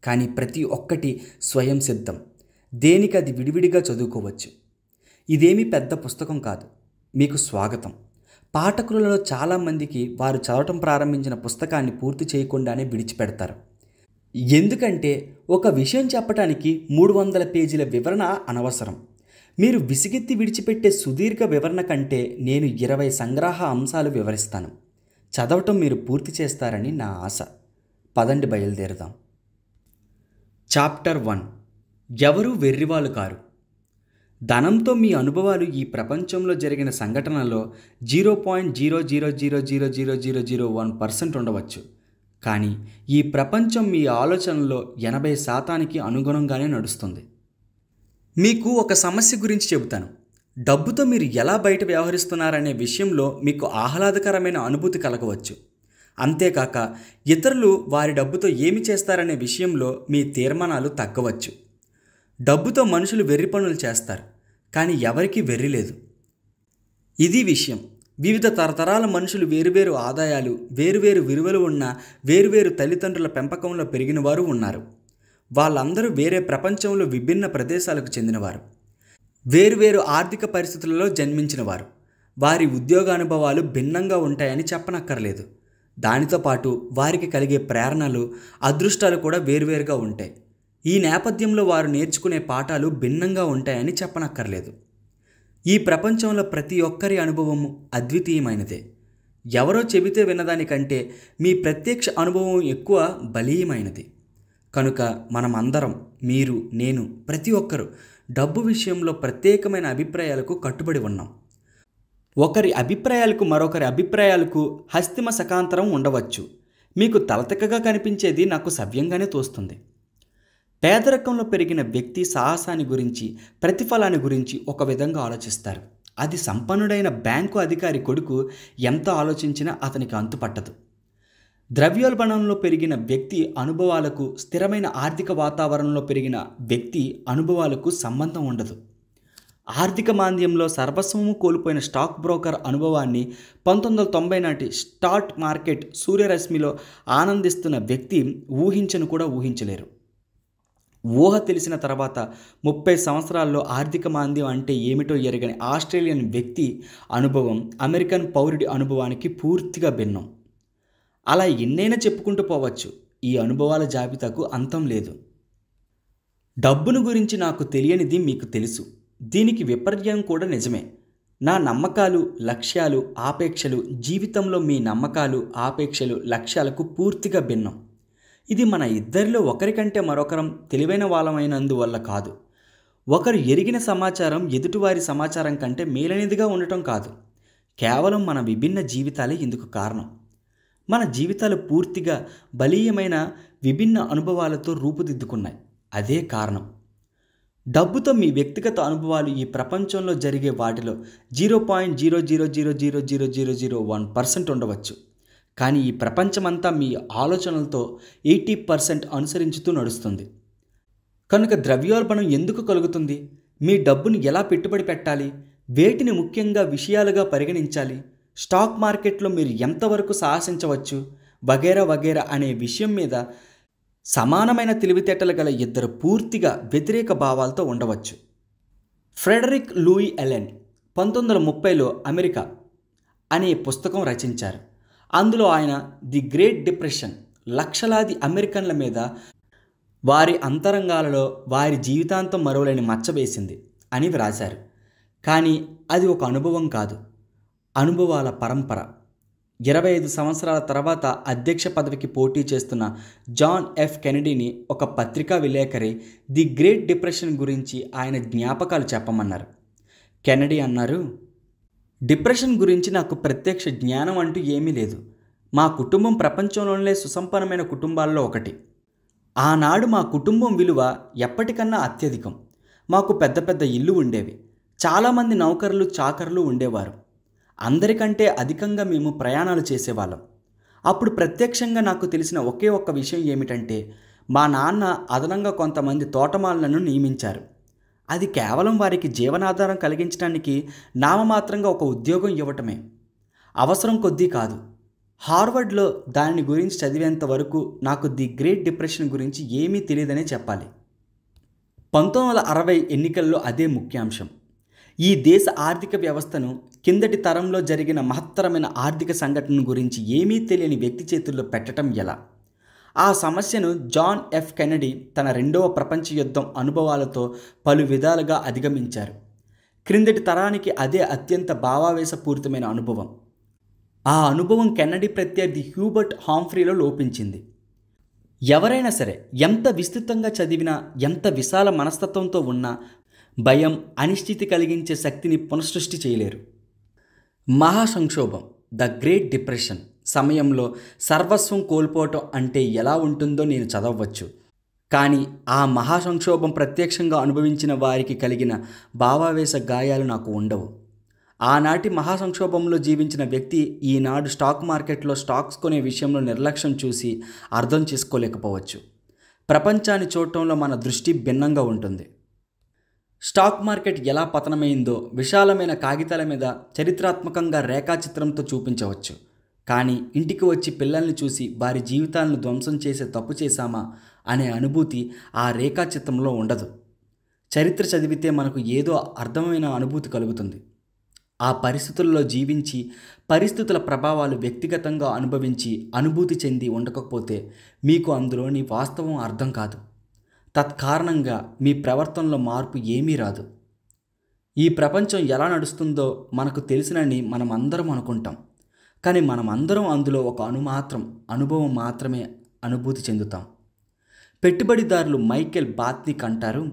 కానీ ప్రతి ఒక్కటి స్వయం సిద్ధం. దేనికి అది విడివిడిగా చదువుకోవచ్చు. ఇదేమీ పెద్ద పుస్తకం కాదు. మీకు స్వాగతం. పాఠకులలో చాలామందికి వారు చదవటం ప్రారంభించిన పుస్తకాన్ని పూర్తి చేయకుండానే విడిచిపెడతారు. ఎందుకంటే ఒక విషయం చెప్పటానికి 300 పేజీల వివరణ అనవసరం. మీరు విసిగెత్తి విడిచిపెట్టే సుదీర్ఘ వివరణ కంటే నేను 20 సంగ్రహ అంశాలు వివరిస్తాను. చదవటం మీరు పూర్తి చేస్తారని నా ఆశ. పదండి బయలుదేరుదాం. చాప్టర్ 1. ఎవరూ వెర్రివాళ్ళు కారు. ధనంతో మీ అనుభవాలు ఈ ప్రపంచంలో జరిగిన సంఘటనలో 0.00000001% ఉండవచ్చు, కానీ ఈ ప్రపంచం మీ ఆలోచనలో 80% అనుగుణంగానే నడుస్తుంది. మీకు ఒక సమస్య గురించి చెబుతాను. డబ్బుతో మీరు ఎలా బయట వ్యవహరిస్తున్నారనే విషయంలో మీకు ఆహ్లాదకరమైన అనుభూతి కలగవచ్చు. అంతేకాక ఇతరులు వారి డబ్బుతో ఏమి చేస్తారనే విషయంలో మీ తీర్మానాలు తగ్గవచ్చు. డబ్బుతో మనుషులు వెర్రి పనులు చేస్తారు, కానీ ఎవరికీ వెర్రి లేదు. ఇది విషయం. వివిధ తరతరాల మనుషులు వేరువేరు ఆదాయాలు, వేరువేరు విలువలు ఉన్న వేరువేరు తల్లిదండ్రుల పెంపకంలో పెరిగిన వారు ఉన్నారు. వాళ్ళందరూ వేరే ప్రపంచంలో విభిన్న ప్రదేశాలకు చెందినవారు, వేరువేరు ఆర్థిక పరిస్థితులలో జన్మించిన వారు. వారి ఉద్యోగానుభవాలు భిన్నంగా ఉంటాయని చెప్పనక్కర్లేదు. దానితో పాటు వారికి కలిగే ప్రేరణలు, అదృష్టాలు కూడా వేరువేరుగా ఉంటాయి. ఈ నేపథ్యంలో వారు నేర్చుకునే పాఠాలు భిన్నంగా ఉంటాయని చెప్పనక్కర్లేదు. ఈ ప్రపంచంలో ప్రతి ఒక్కరి అనుభవము అద్వితీయమైనదే. ఎవరో చెబితే విన్నదానికంటే మీ ప్రత్యక్ష అనుభవం ఎక్కువ బలీయమైనది. కనుక మనమందరం, మీరు, నేను, ప్రతి ఒక్కరూ డబ్బు విషయంలో ప్రత్యేకమైన అభిప్రాయాలకు కట్టుబడి ఉన్నాం. ఒకరి అభిప్రాయాలకు మరొకరి అభిప్రాయాలకు హస్తిమ సకాంతరం ఉండవచ్చు. మీకు తలతెక్కగా కనిపించేది నాకు సవ్యంగానే తోస్తుంది. పేదరికంలో పెరిగిన వ్యక్తి సాహసాన్ని గురించి, ప్రతిఫలాన్ని గురించి ఒక విధంగా ఆలోచిస్తారు. అది సంపన్నుడైన బ్యాంకు అధికారి కొడుకు ఎంత ఆలోచించినా అతనికి అంతుపట్టదు. ద్రవ్యోల్బణంలో పెరిగిన వ్యక్తి అనుభవాలకు, స్థిరమైన ఆర్థిక వాతావరణంలో పెరిగిన వ్యక్తి అనుభవాలకు సంబంధం ఉండదు. ఆర్థిక మాంద్యంలో సర్వస్వము కోల్పోయిన స్టాక్ బ్రోకర్ అనుభవాన్ని 1990 నాటి స్టాక్ మార్కెట్ సూర్యరశ్మిలో ఆనందిస్తున్న వ్యక్తి ఊహించను కూడా ఊహించలేరు. ఊహ తెలిసిన తర్వాత 30 సంవత్సరాల్లో ఆర్థిక మాంద్యం అంటే ఏమిటో ఎరగని ఆస్ట్రేలియన్ వ్యక్తి అనుభవం అమెరికన్ పౌరుడి అనుభవానికి పూర్తిగా భిన్నం. అలా ఎన్నైనా చెప్పుకుంటూ పోవచ్చు. ఈ అనుభవాల జాబితాకు అంతం లేదు. డబ్బును గురించి నాకు తెలియనిది మీకు తెలుసు. దీనికి విపర్యం కూడా నిజమే. నా నమ్మకాలు, లక్ష్యాలు, ఆపేక్షలు జీవితంలో మీ నమ్మకాలు, ఆపేక్షలు, లక్ష్యాలకు పూర్తిగా భిన్నం. ఇది మన ఇద్దరిలో ఒకరికంటే మరొకరం తెలివైన వాళ్ళమైనందువల్ల కాదు. ఒకరు ఎరిగిన సమాచారం ఎదుటివారి సమాచారం కంటే మేలైనదిగా ఉండటం కాదు. కేవలం మన విభిన్న జీవితాలే ఇందుకు కారణం. మన జీవితాలు పూర్తిగా బలీయమైన విభిన్న అనుభవాలతో రూపుదిద్దుకున్నాయి. అదే కారణం. డబ్బుతో మీ వ్యక్తిగత అనుభవాలు ఈ ప్రపంచంలో జరిగే వాటిలో 0.000000001% ఉండవచ్చు. కానీ ఈ ప్రపంచమంతా మీ ఆలోచనలతో 80% అనుసరించుతూ నడుస్తుంది. కనుక ద్రవ్యోల్బణం ఎందుకు కలుగుతుంది? మీ డబ్బును ఎలా పెట్టుబడి పెట్టాలి? వేటిని ముఖ్యంగా విషయాలుగా పరిగణించాలి? స్టాక్ మార్కెట్లో మీరు ఎంతవరకు సాహసించవచ్చు? వగేరా వగేరా అనే విషయం మీద సమానమైన తెలివితేటలు గల ఇద్దరు పూర్తిగా వ్యతిరేక భావాలతో ఉండవచ్చు. ఫ్రెడరిక్ లూయి ఎలెన్ 1930లో అమెరికా అనే పుస్తకం రచించారు. అందులో ఆయన ది గ్రేట్ డిప్రెషన్ లక్షలాది అమెరికన్ల మీద వారి అంతరంగాలలో వారి జీవితాంతం మరువలేని మచ్చ వేసింది అని వ్రాశారు. కానీ అది ఒక అనుభవం కాదు, అనుభవాల పరంపర. 25 సంవత్సరాల తర్వాత అధ్యక్ష పదవికి పోటీ చేస్తున్న జాన్ ఎఫ్ కెనడీని ఒక పత్రికా విలేకరి ది గ్రేట్ డిప్రెషన్ గురించి ఆయన జ్ఞాపకాలు చెప్పమన్నారు. కెనడీ అన్నారు, డిప్రెషన్ గురించి నాకు ప్రత్యక్ష జ్ఞానం అంటూ ఏమీ లేదు. మా కుటుంబం ప్రపంచంలోనే సుసంపన్నమైన కుటుంబాల్లో ఒకటి. ఆనాడు మా కుటుంబం విలువ ఎప్పటికన్నా అత్యధికం. మాకు పెద్ద పెద్ద ఇల్లు ఉండేవి. చాలామంది నౌకర్లు చాకర్లు ఉండేవారు. అందరికంటే అధికంగా మేము ప్రయాణాలు చేసేవాళ్ళం. అప్పుడు ప్రత్యక్షంగా నాకు తెలిసిన ఒకే ఒక్క విషయం ఏమిటంటే, మా నాన్న అదనంగా కొంతమంది తోటమాలను నియమించారు. అది కేవలం వారికి జీవనాధారం కలిగించడానికి నామమాత్రంగా ఒక ఉద్యోగం ఇవ్వటమే, అవసరం కొద్దీ కాదు. హార్వర్డ్లో దాని గురించి చదివేంత వరకు నాకు ది గ్రేట్ డిప్రెషన్ గురించి ఏమీ తెలియదనే చెప్పాలి. 1960 ఎన్నికల్లో అదే ముఖ్యాంశం. ఈ దేశ ఆర్థిక వ్యవస్థను కిందటి తరంలో జరిగిన మహత్తరమైన ఆర్థిక సంఘటన గురించి ఏమీ తెలియని వ్యక్తి చేతుల్లో పెట్టడం ఎలా? ఆ సమస్యను జాన్ ఎఫ్ కెనడీ తన రెండవ ప్రపంచ యుద్ధం అనుభవాలతో పలు విధాలుగా అధిగమించారు. క్రిందటి తరానికి అదే అత్యంత భావావేశపూరితమైన అనుభవం. ఆ అనుభవం కెనడీ ప్రత్యర్థి హ్యూబర్ట్ హాంఫ్రీలో లోపించింది. ఎవరైనా సరే ఎంత విస్తృతంగా చదివినా, ఎంత విశాల మనస్తత్వంతో ఉన్నా భయం, అనిశ్చితి కలిగించే శక్తిని పునఃసృష్టి చేయలేరు. మహాసంక్షోభం ద గ్రేట్ డిప్రెషన్ సమయంలో సర్వస్వం కోల్పోవటం అంటే ఎలా ఉంటుందో నేను చదవచ్చు. కానీ ఆ మహాసంక్షోభం ప్రత్యక్షంగా అనుభవించిన వారికి కలిగిన భావావేశ గాయాలు నాకు ఉండవు. ఆనాటి మహాసంక్షోభంలో జీవించిన వ్యక్తి ఈనాడు స్టాక్ మార్కెట్లో స్టాక్స్ కొనే విషయంలో నిర్లక్ష్యం చూసి అర్థం చేసుకోలేకపోవచ్చు. ప్రపంచాన్ని చూడటంలో మన దృష్టి భిన్నంగా ఉంటుంది. స్టాక్ మార్కెట్ ఎలా పతనమైందో విశాలమైన కాగితాల మీద చరిత్రాత్మకంగా రేఖాచిత్రంతో చూపించవచ్చు. కానీ ఇంటికి వచ్చి పిల్లల్ని చూసి వారి జీవితాలను ధ్వంసం చేసే తప్పు చేశామా అనే అనుభూతి ఆ రేఖాచిత్రంలో ఉండదు. చరిత్ర చదివితే మనకు ఏదో అర్థమైన అనుభూతి కలుగుతుంది. ఆ పరిస్థితుల్లో జీవించి పరిస్థితుల ప్రభావాలు వ్యక్తిగతంగా అనుభవించి అనుభూతి చెంది ఉండకపోతే మీకు అందులోని వాస్తవం అర్థం కాదు. తత్కారణంగా మీ ప్రవర్తనలో మార్పు ఏమీ రాదు. ఈ ప్రపంచం ఎలా నడుస్తుందో మనకు తెలిసినని మనం అందరం అనుకుంటాం. కానీ మనం అందరం అందులో ఒక అనుభవం మాత్రమే అనుభూతి చెందుతాం. పెట్టుబడిదారులు మైకెల్ బాత్నిక్ అంటారు,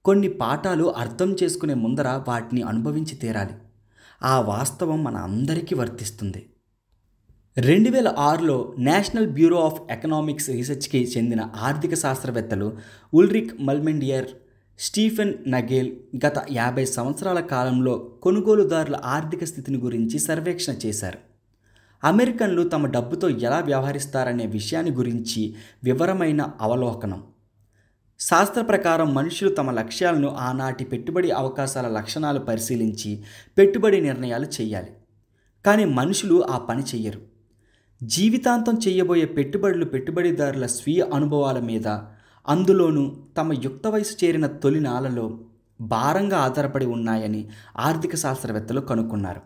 కొన్ని పాఠాలు అర్థం చేసుకునే ముందర వాటిని అనుభవించి తీరాలి. ఆ వాస్తవం మన అందరికీ వర్తిస్తుంది. 2006లో నేషనల్ బ్యూరో ఆఫ్ ఎకనామిక్స్ రీసెర్చ్కి చెందిన ఆర్థిక శాస్త్రవేత్తలు ఉల్రిక్ మల్మెండియర్, స్టీఫెన్ నగేల్ గత 50 సంవత్సరాల కాలంలో కొనుగోలుదారుల ఆర్థిక స్థితిని గురించి సర్వేక్షణ చేశారు. అమెరికన్లు తమ డబ్బుతో ఎలా వ్యవహరిస్తారనే విషయాన్ని గురించి వివరమైన అవలోకనం. శాస్త్ర ప్రకారం మనుషులు తమ లక్ష్యాలను ఆనాటి పెట్టుబడి అవకాశాల లక్షణాలు పరిశీలించి పెట్టుబడి నిర్ణయాలు చేయాలి. కానీ మనుషులు ఆ పని చెయ్యరు. జీవితాంతం చేయబోయే పెట్టుబడిదారుల స్వీయ అనుభవాల మీద, అందులోనూ తమ యుక్త వయసు చేరిన తొలి నాళ్లలో భారంగా ఆధారపడి ఉన్నాయని ఆర్థిక శాస్త్రవేత్తలు కనుక్కున్నారు.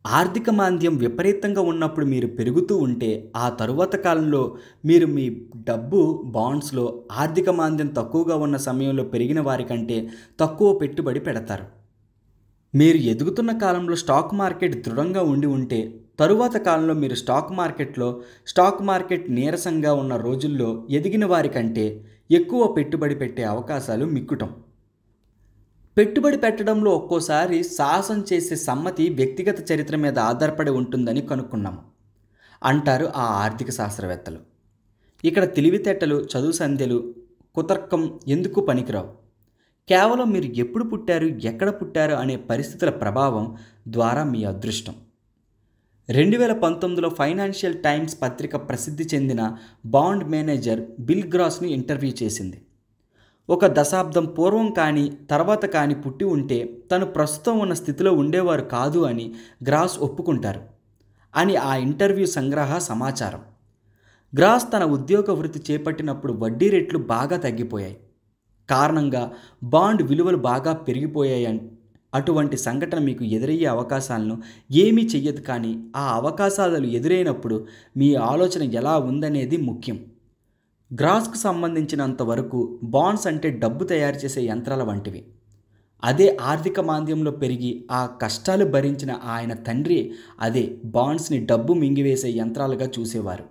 ఆర్థిక మాంద్యం విపరీతంగా ఉన్నప్పుడు మీరు పెరుగుతూ ఉంటే, ఆ తరువాత కాలంలో మీరు మీ డబ్బు బాండ్స్లో ఆర్థిక మాంద్యం తక్కువగా ఉన్న సమయంలో పెరిగిన వారికంటే తక్కువ పెట్టుబడి పెడతారు. మీరు ఎదుగుతున్న కాలంలో స్టాక్ మార్కెట్ దృఢంగా ఉంటే, తరువాత కాలంలో మీరు స్టాక్ మార్కెట్ నీరసంగా ఉన్న రోజుల్లో ఎదిగిన వారికంటే ఎక్కువ పెట్టుబడి పెట్టే అవకాశాలు మిక్కుటం. పెట్టుబడి పెట్టడంలో ఒక్కోసారి సాహసం చేసే సమ్మతి వ్యక్తిగత చరిత్ర మీద ఆధారపడి ఉంటుందని కనుక్కున్నాము అంటారు ఆ ఆర్థిక శాస్త్రవేత్తలు. ఇక్కడ తెలివితేటలు, చదువు సంధ్యలు, కుతర్కం ఎందుకు పనికిరావు. కేవలం మీరు ఎప్పుడు పుట్టారు, ఎక్కడ పుట్టారు అనే పరిస్థితుల ప్రభావం ద్వారా మీ అదృష్టం. 2019లో ఫైనాన్షియల్ టైమ్స్ పత్రిక ప్రసిద్ధి చెందిన బాండ్ మేనేజర్ బిల్ గ్రాస్ని ఇంటర్వ్యూ చేసింది. ఒక దశాబ్దం పూర్వం కానీ తర్వాత కానీ పుట్టి ఉంటే తను ప్రస్తుతం ఉన్న స్థితిలో ఉండేవారు కాదు అని గ్రాస్ ఒప్పుకుంటారు అని ఆ ఇంటర్వ్యూ సంగ్రహ సమాచారం. గ్రాస్ తన ఉద్యోగ వృత్తి చేపట్టినప్పుడు వడ్డీ రేట్లు బాగా తగ్గిపోయాయి. కారణంగా బాండ్ విలువలు బాగా పెరిగిపోయాయి. అటువంటి సంఘటన మీకు ఎదురయ్యే అవకాశాలను ఏమీ చెయ్యదు, కానీ ఆ అవకాశాలు ఎదురైనప్పుడు మీ ఆలోచన ఎలా ఉందనేది ముఖ్యం. గ్రాస్కు సంబంధించినంత వరకు బాండ్స్ అంటే డబ్బు తయారు చేసే యంత్రాల వంటివి. అదే ఆర్థిక మాంద్యంలో పెరిగి ఆ కష్టాలు భరించిన ఆయన తండ్రి అదే బాండ్స్ని డబ్బు మింగివేసే యంత్రాలుగా చూసేవారు.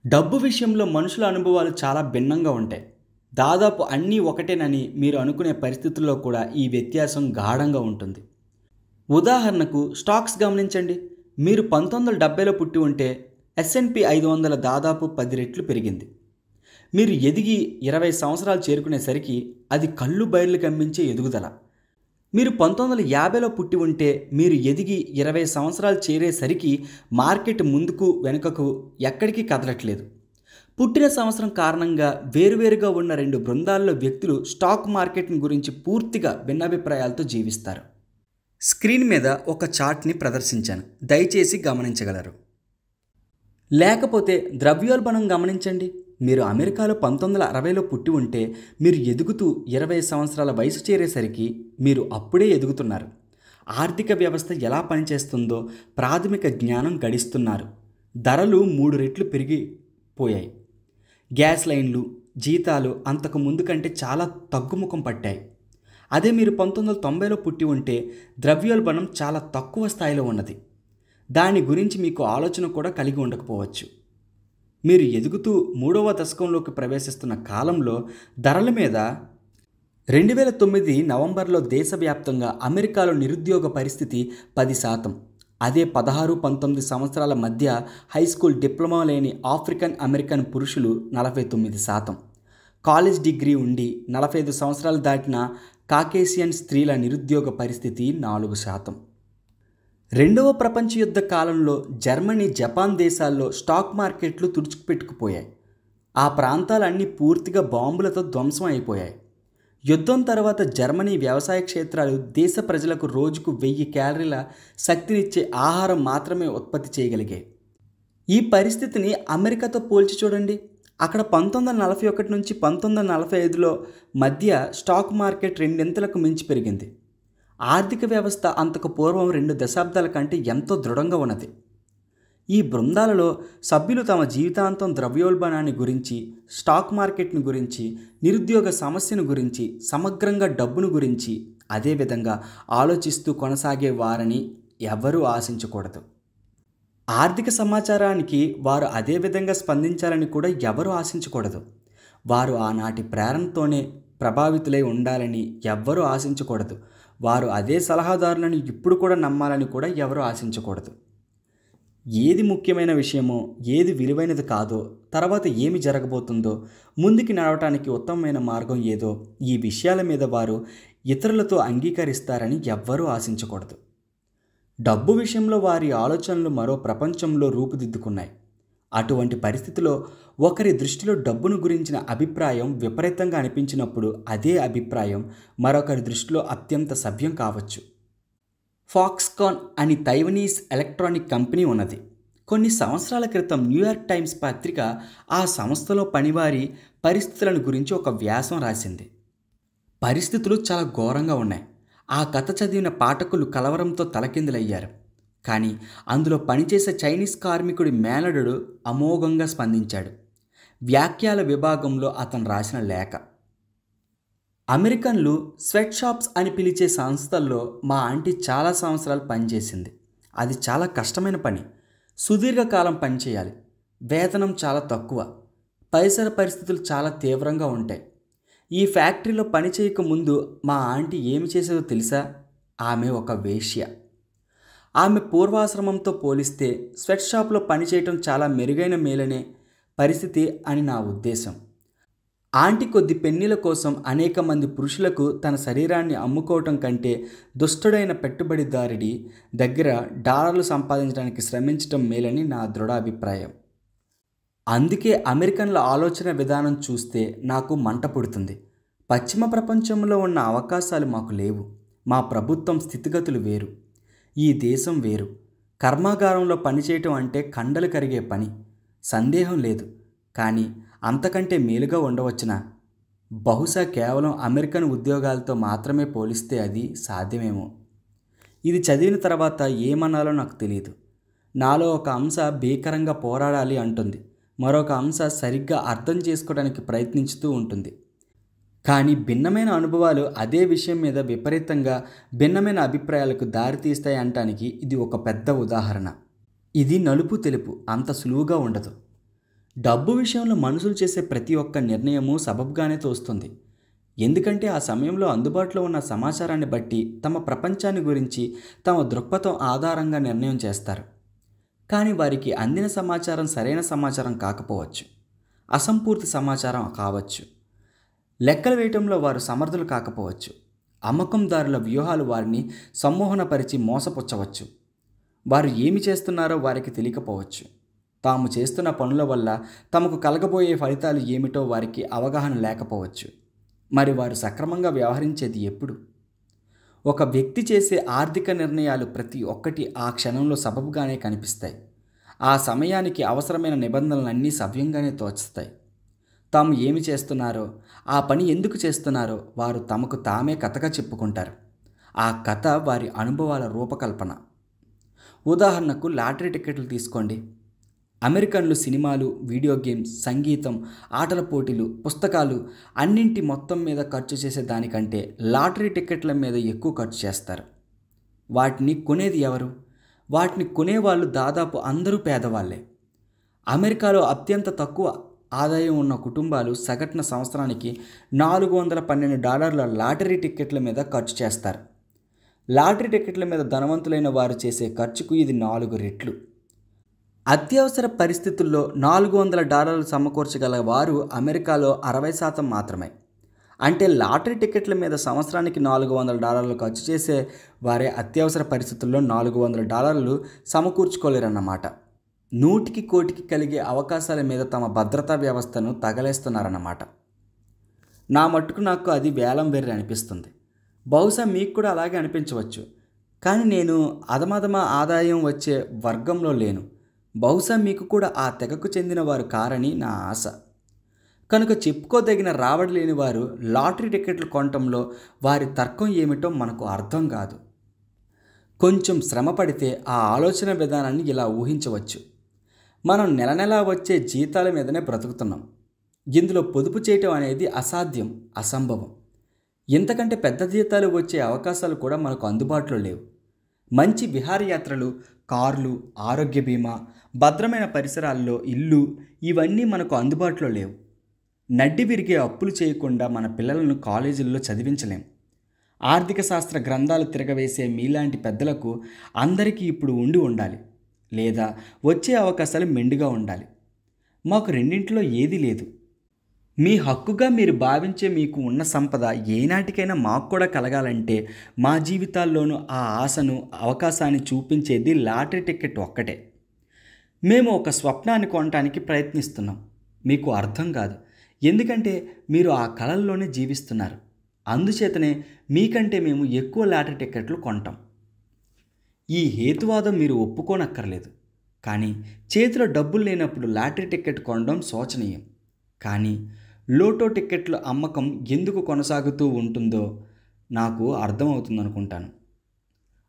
డబ్బు విషయంలో మనుషుల అనుభవాలు చాలా భిన్నంగా ఉంటాయి. దాదాపు అన్నీ ఒకటేనని మీరు అనుకునే పరిస్థితుల్లో కూడా ఈ వ్యత్యాసం గాఢంగా ఉంటుంది. ఉదాహరణకు స్టాక్స్ గమనించండి. మీరు 1970లో పుట్టి ఉంటే S&P 500 దాదాపు 10 రెట్లు పెరిగింది. మీరు ఎదిగి 20 సంవత్సరాలు చేరుకునేసరికి అది కళ్ళు బయర్లు కమ్మించే ఎదుగుదల. మీరు 1950లో పుట్టి ఉంటే మీరు ఎదిగి 20 సంవత్సరాలు చేరేసరికి మార్కెట్ ముందుకు వెనుకకు ఎక్కడికి కదలట్లేదు. పుట్టిన సంవత్సరం కారణంగా వేరువేరుగా ఉన్న 2 బృందాల్లో వ్యక్తులు స్టాక్ మార్కెట్ని గురించి పూర్తిగా భిన్నాభిప్రాయాలతో జీవిస్తారు. స్క్రీన్ మీద ఒక చార్ట్ని ప్రదర్శించాను, దయచేసి గమనించగలరు. లేకపోతే ద్రవ్యోల్బణం గమనించండి. మీరు అమెరికాలో 1960లో పుట్టి ఉంటే మీరు ఎదుగుతూ 20 సంవత్సరాల వయసు చేరేసరికి మీరు అప్పుడే ఎదుగుతున్నారు. ఆర్థిక వ్యవస్థ ఎలా పనిచేస్తుందో ప్రాథమిక జ్ఞానం గడిస్తున్నారు. ధరలు 3 రెట్లు పెరిగిపోయాయి. గ్యాస్ లైన్లు, జీతాలు అంతకు ముందు కంటే చాలా తగ్గుముఖం పట్టాయి. అదే మీరు 1990లో పుట్టి ఉంటే ద్రవ్యోల్బణం చాలా తక్కువ స్థాయిలో ఉన్నది. దాని గురించి మీకు ఆలోచన కూడా కలిగి ఉండకపోవచ్చు. మీరు ఎదుగుతూ 3వ దశకంలోకి ప్రవేశిస్తున్న కాలంలో ధరల మీద 2009 నవంబర్లో దేశవ్యాప్తంగా అమెరికాలో నిరుద్యోగ పరిస్థితి 10%. అదే 16-19 సంవత్సరాల మధ్య హైస్కూల్ డిప్లొమా లేని ఆఫ్రికన్ అమెరికన్ పురుషులు 49%. కాలేజ్ డిగ్రీ ఉండి 45 సంవత్సరాలు దాటిన కాకేసియన్ స్త్రీల నిరుద్యోగ పరిస్థితి 4%. రెండవ ప్రపంచ యుద్ధ కాలంలో జర్మనీ, జపాన్ దేశాల్లో స్టాక్ మార్కెట్లు తుడుచుకుపెట్టుకుపోయాయి. ఆ ప్రాంతాలన్నీ పూర్తిగా బాంబులతో ధ్వంసం అయిపోయాయి. యుద్ధం తర్వాత జర్మనీ వ్యవసాయ క్షేత్రాలు దేశ ప్రజలకు రోజుకు 1000 క్యాలరీల శక్తినిచ్చే ఆహారం మాత్రమే ఉత్పత్తి చేయగలిగాయి. ఈ పరిస్థితిని అమెరికాతో పోల్చి చూడండి. అక్కడ 1941 నుంచి 1945లో మధ్య స్టాక్ మార్కెట్ 2 మించి పెరిగింది. ఆర్థిక వ్యవస్థ అంతకు పూర్వం 2 దశాబ్దాల కంటే ఎంతో దృఢంగా ఉన్నది. ఈ బృందాలలో సభ్యులు తమ జీవితాంతం ద్రవ్యోల్బణాన్ని గురించి, స్టాక్ మార్కెట్ని గురించి, నిరుద్యోగ సమస్యను గురించి, సమగ్రంగా డబ్బును గురించి అదేవిధంగా ఆలోచిస్తూ కొనసాగేవారని ఎవరూ ఆశించకూడదు. ఆర్థిక సమాచారానికి వారు అదే విధంగా స్పందించాలని కూడా ఎవరూ ఆశించకూడదు. వారు ఆనాటి ప్రేరణతోనే ప్రభావితులై ఉండాలని ఎవ్వరూ ఆశించకూడదు. వారు అదే సలహాదారులను ఇప్పుడు కూడా నమ్మాలని కూడా ఎవరూ ఆశించకూడదు. ఏది ముఖ్యమైన విషయమో, ఏది విలువైనది కాదో, తర్వాత ఏమి జరగబోతుందో, ముందుకి నడవటానికి ఉత్తమమైన మార్గం ఏదో, ఈ విషయాల మీద వారు ఇతరులతో అంగీకరిస్తారని ఎవ్వరూ ఆశించకూడదు. డబ్బు విషయంలో వారి ఆలోచనలు మరో ప్రపంచంలో రూపుదిద్దుకున్నాయి. అటువంటి పరిస్థితిలో ఒకరి దృష్టిలో డబ్బును గురించిన అభిప్రాయం విపరీతంగా అనిపించినప్పుడు అదే అభిప్రాయం మరొకరి దృష్టిలో అత్యంత సభ్యం కావచ్చు. ఫాక్స్కాన్ అని తైవనీస్ ఎలక్ట్రానిక్ కంపెనీ ఉన్నది. కొన్ని సంవత్సరాల క్రితం న్యూయార్క్ టైమ్స్ పత్రిక ఆ సంస్థలో పనివారి పరిస్థితులను గురించి ఒక వ్యాసం రాసింది. పరిస్థితులు చాలా ఘోరంగా ఉన్నాయి. ఆ కథ చదివిన పాఠకులు కలవరంతో తలకిందులయ్యారు. కానీ అందులో పనిచేసే చైనీస్ కార్మికుడి మేనడుడు అమోఘంగా స్పందించాడు. వ్యాఖ్యల విభాగంలో అతను రాసిన లేఖ: అమెరికన్లు స్వెట్ షాప్స్ అని పిలిచే సంస్థల్లో మా ఆంటీ చాలా సంవత్సరాలు పనిచేసింది. అది చాలా కష్టమైన పని. సుదీర్ఘకాలం పనిచేయాలి. వేతనం చాలా తక్కువ. పరిసర పరిస్థితులు చాలా తీవ్రంగా ఉంటాయి. ఈ ఫ్యాక్టరీలో పనిచేయక ముందు మా ఆంటీ ఏమి చేసేదో తెలుసా? ఆమె ఒక వేశ్య. ఆమె పూర్వాశ్రమంతో పోలిస్తే స్వెట్ షాప్లో పనిచేయటం చాలా మెరుగైన మేలనే పరిస్థితి అని నా ఉద్దేశం. ఆంటీ కొద్ది పెన్నీల కోసం అనేక మంది పురుషులకు తన శరీరాన్ని అమ్ముకోవటం కంటే దుష్టుడైన పెట్టుబడిదారుడి దగ్గర డాలర్లు సంపాదించడానికి శ్రమించటం మేలని నా దృఢ అభిప్రాయం. అందుకే అమెరికన్ల ఆలోచన విధానం చూస్తే నాకు మంట పుడుతుంది. పశ్చిమ ప్రపంచంలో ఉన్న అవకాశాలు మాకు లేవు. మా ప్రభుత్వం స్థితిగతులు వేరు. ఈ దేశం వేరు. కర్మాగారంలో పనిచేయటం అంటే కండలు కరిగే పని, సందేహం లేదు. కానీ అంతకంటే మేలుగా ఉండవచ్చునా? బహుశా కేవలం అమెరికన్ ఉద్యోగాలతో మాత్రమే పోలిస్తే అది సాధ్యమేమో. ఇది చదివిన తర్వాత ఏమనాలో నాకు తెలియదు. నాలో ఒక అంశ భీకరంగా పోరాడాలి అంటుంది, మరొక అంశ సరిగ్గా అర్థం చేసుకోవడానికి ప్రయత్నించుతూ ఉంటుంది. కానీ భిన్నమైన అనుభవాలు అదే విషయం మీద విపరీతంగా భిన్నమైన అభిప్రాయాలకు దారితీస్తాయి అనటానికి ఇది ఒక పెద్ద ఉదాహరణ. ఇది నలుపు తెలుపు అంత సులువుగా ఉండదు. డబ్బు విషయంలో మనుషులు చేసే ప్రతి ఒక్క నిర్ణయము సబబుగానే తోస్తుంది. ఎందుకంటే ఆ సమయంలో అందుబాటులో ఉన్న సమాచారాన్ని బట్టి తమ ప్రపంచాన్ని గురించి తమ దృక్పథం ఆధారంగా నిర్ణయం చేస్తారు. కానీ వారికి అందిన సమాచారం సరైన సమాచారం కాకపోవచ్చు, అసంపూర్తి సమాచారం కావచ్చు, లెక్కలు వేయటంలో వారు సమర్థులు కాకపోవచ్చు, అమ్మకందారుల వ్యూహాలు వారిని సమ్మోహనపరిచి మోసపుచ్చవచ్చు, వారు ఏమి చేస్తున్నారో వారికి తెలియకపోవచ్చు, తాము చేస్తున్న పనుల వల్ల తమకు కలగబోయే ఫలితాలు ఏమిటో వారికి అవగాహన లేకపోవచ్చు. మరి వారు సక్రమంగా వ్యవహరించేది ఎప్పుడు? ఒక వ్యక్తి చేసే ఆర్థిక నిర్ణయాలు ప్రతి ఒక్కటి ఆ క్షణంలో సబబుగానే కనిపిస్తాయి. ఆ సమయానికి అవసరమైన నిబంధనలన్నీ సవ్యంగానే తోచుతాయి. తాము ఏమి చేస్తున్నారో, ఆ పని ఎందుకు చేస్తున్నారో వారు తమకు తామే కథగా చెప్పుకుంటారు. ఆ కథ వారి అనుభవాల రూపకల్పన. ఉదాహరణకు లాటరీ టికెట్లు తీసుకోండి. అమెరికన్లు సినిమాలు, వీడియో గేమ్స్, సంగీతం, ఆటల పోటీలు, పుస్తకాలు అన్నింటి మొత్తం మీద ఖర్చు చేసే దానికంటే లాటరీ టికెట్ల మీద ఎక్కువ ఖర్చు చేస్తారు. వాటిని కొనేది ఎవరు? వాటిని కొనేవాళ్ళు దాదాపు అందరూ పేదవాళ్ళే. అమెరికాలో అత్యంత తక్కువ ఆదాయం ఉన్న కుటుంబాలు సగటున సంవత్సరానికి $412 లాటరీ టిక్కెట్ల మీద ఖర్చు చేస్తారు. లాటరీ టిక్కెట్ల మీద ధనవంతులైన వారు చేసే ఖర్చుకు ఇది 4 రెట్లు. అత్యవసర పరిస్థితుల్లో $400 సమకూర్చగల వారు అమెరికాలో 60% మాత్రమే. అంటే లాటరీ టికెట్ల మీద సంవత్సరానికి $400 ఖర్చు చేసే వారే అత్యవసర పరిస్థితుల్లో $400 సమకూర్చుకోలేరన్నమాట. 100కి కోటికి కలిగే అవకాశాల మీద తమ భద్రతా వ్యవస్థను తగలేస్తున్నారన్నమాట. నా మట్టుకు నాకు అది వేలం వెర్రి అనిపిస్తుంది. బహుశా మీకు కూడా అలాగే అనిపించవచ్చు. కానీ నేను అధమధమ ఆదాయం వచ్చే వర్గంలో లేను. బహుశా మీకు కూడా ఆ తెగకు చెందిన వారు కారని నా ఆశ. కనుక చెప్పుకోదగిన రాబడి లేని వారు లాటరీ టికెట్లు కొనటంలో వారి తర్కం ఏమిటో మనకు అర్థం కాదు. కొంచెం శ్రమ పడితే ఆ ఆలోచన విధానాన్ని ఇలా ఊహించవచ్చు. మనం నెల నెలా వచ్చే జీతాల మీదనే బ్రతుకుతున్నాం. ఇందులో పొదుపు చేయటం అనేది అసాధ్యం, అసంభవం. ఇంతకంటే పెద్ద జీతాలు వచ్చే అవకాశాలు కూడా మనకు అందుబాటులో లేవు. మంచి విహారయాత్రలు, కార్లు, ఆరోగ్య బీమా, భద్రమైన పరిసరాల్లో ఇల్లు ఇవన్నీ మనకు అందుబాటులో లేవు. నడ్డి విరిగే అప్పులు చేయకుండా మన పిల్లలను కాలేజీల్లో చదివించలేం. ఆర్థిక శాస్త్ర గ్రంథాలు తిరగవేసే మీలాంటి పెద్దలకు అందరికీ ఇప్పుడు ఉండాలి, లేదా వచ్చే అవకాశాలు మెండుగా ఉండాలి. మాకు రెండింటిలో ఏదీ లేదు. మీ హక్కుగా మీరు భావించే మీకు ఉన్న సంపద ఏనాటికైనా మాకు కూడా కలగాలంటే మా జీవితాల్లోనూ ఆ ఆశను, అవకాశాన్ని చూపించేది లాటరీ టికెట్ ఒక్కటే. మేము ఒక స్వప్నాన్ని కొనడానికి ప్రయత్నిస్తున్నాం. మీకు అర్థం కాదు, ఎందుకంటే మీరు ఆ కలల్లోనే జీవిస్తున్నారు. అందుచేతనే మీకంటే మేము ఎక్కువ లాటరీ టికెట్లు కొంటాం. ఈ హేతువాదం మీరు ఒప్పుకోనక్కర్లేదు. కానీ చేతిలో డబ్బులు లేనప్పుడు లాటరీ టికెట్ కొనడం శోచనీయం. కానీ లోటో టిక్కెట్ల అమ్మకం ఎందుకు కొనసాగుతూ ఉంటుందో నాకు అర్థమవుతుందనుకుంటాను.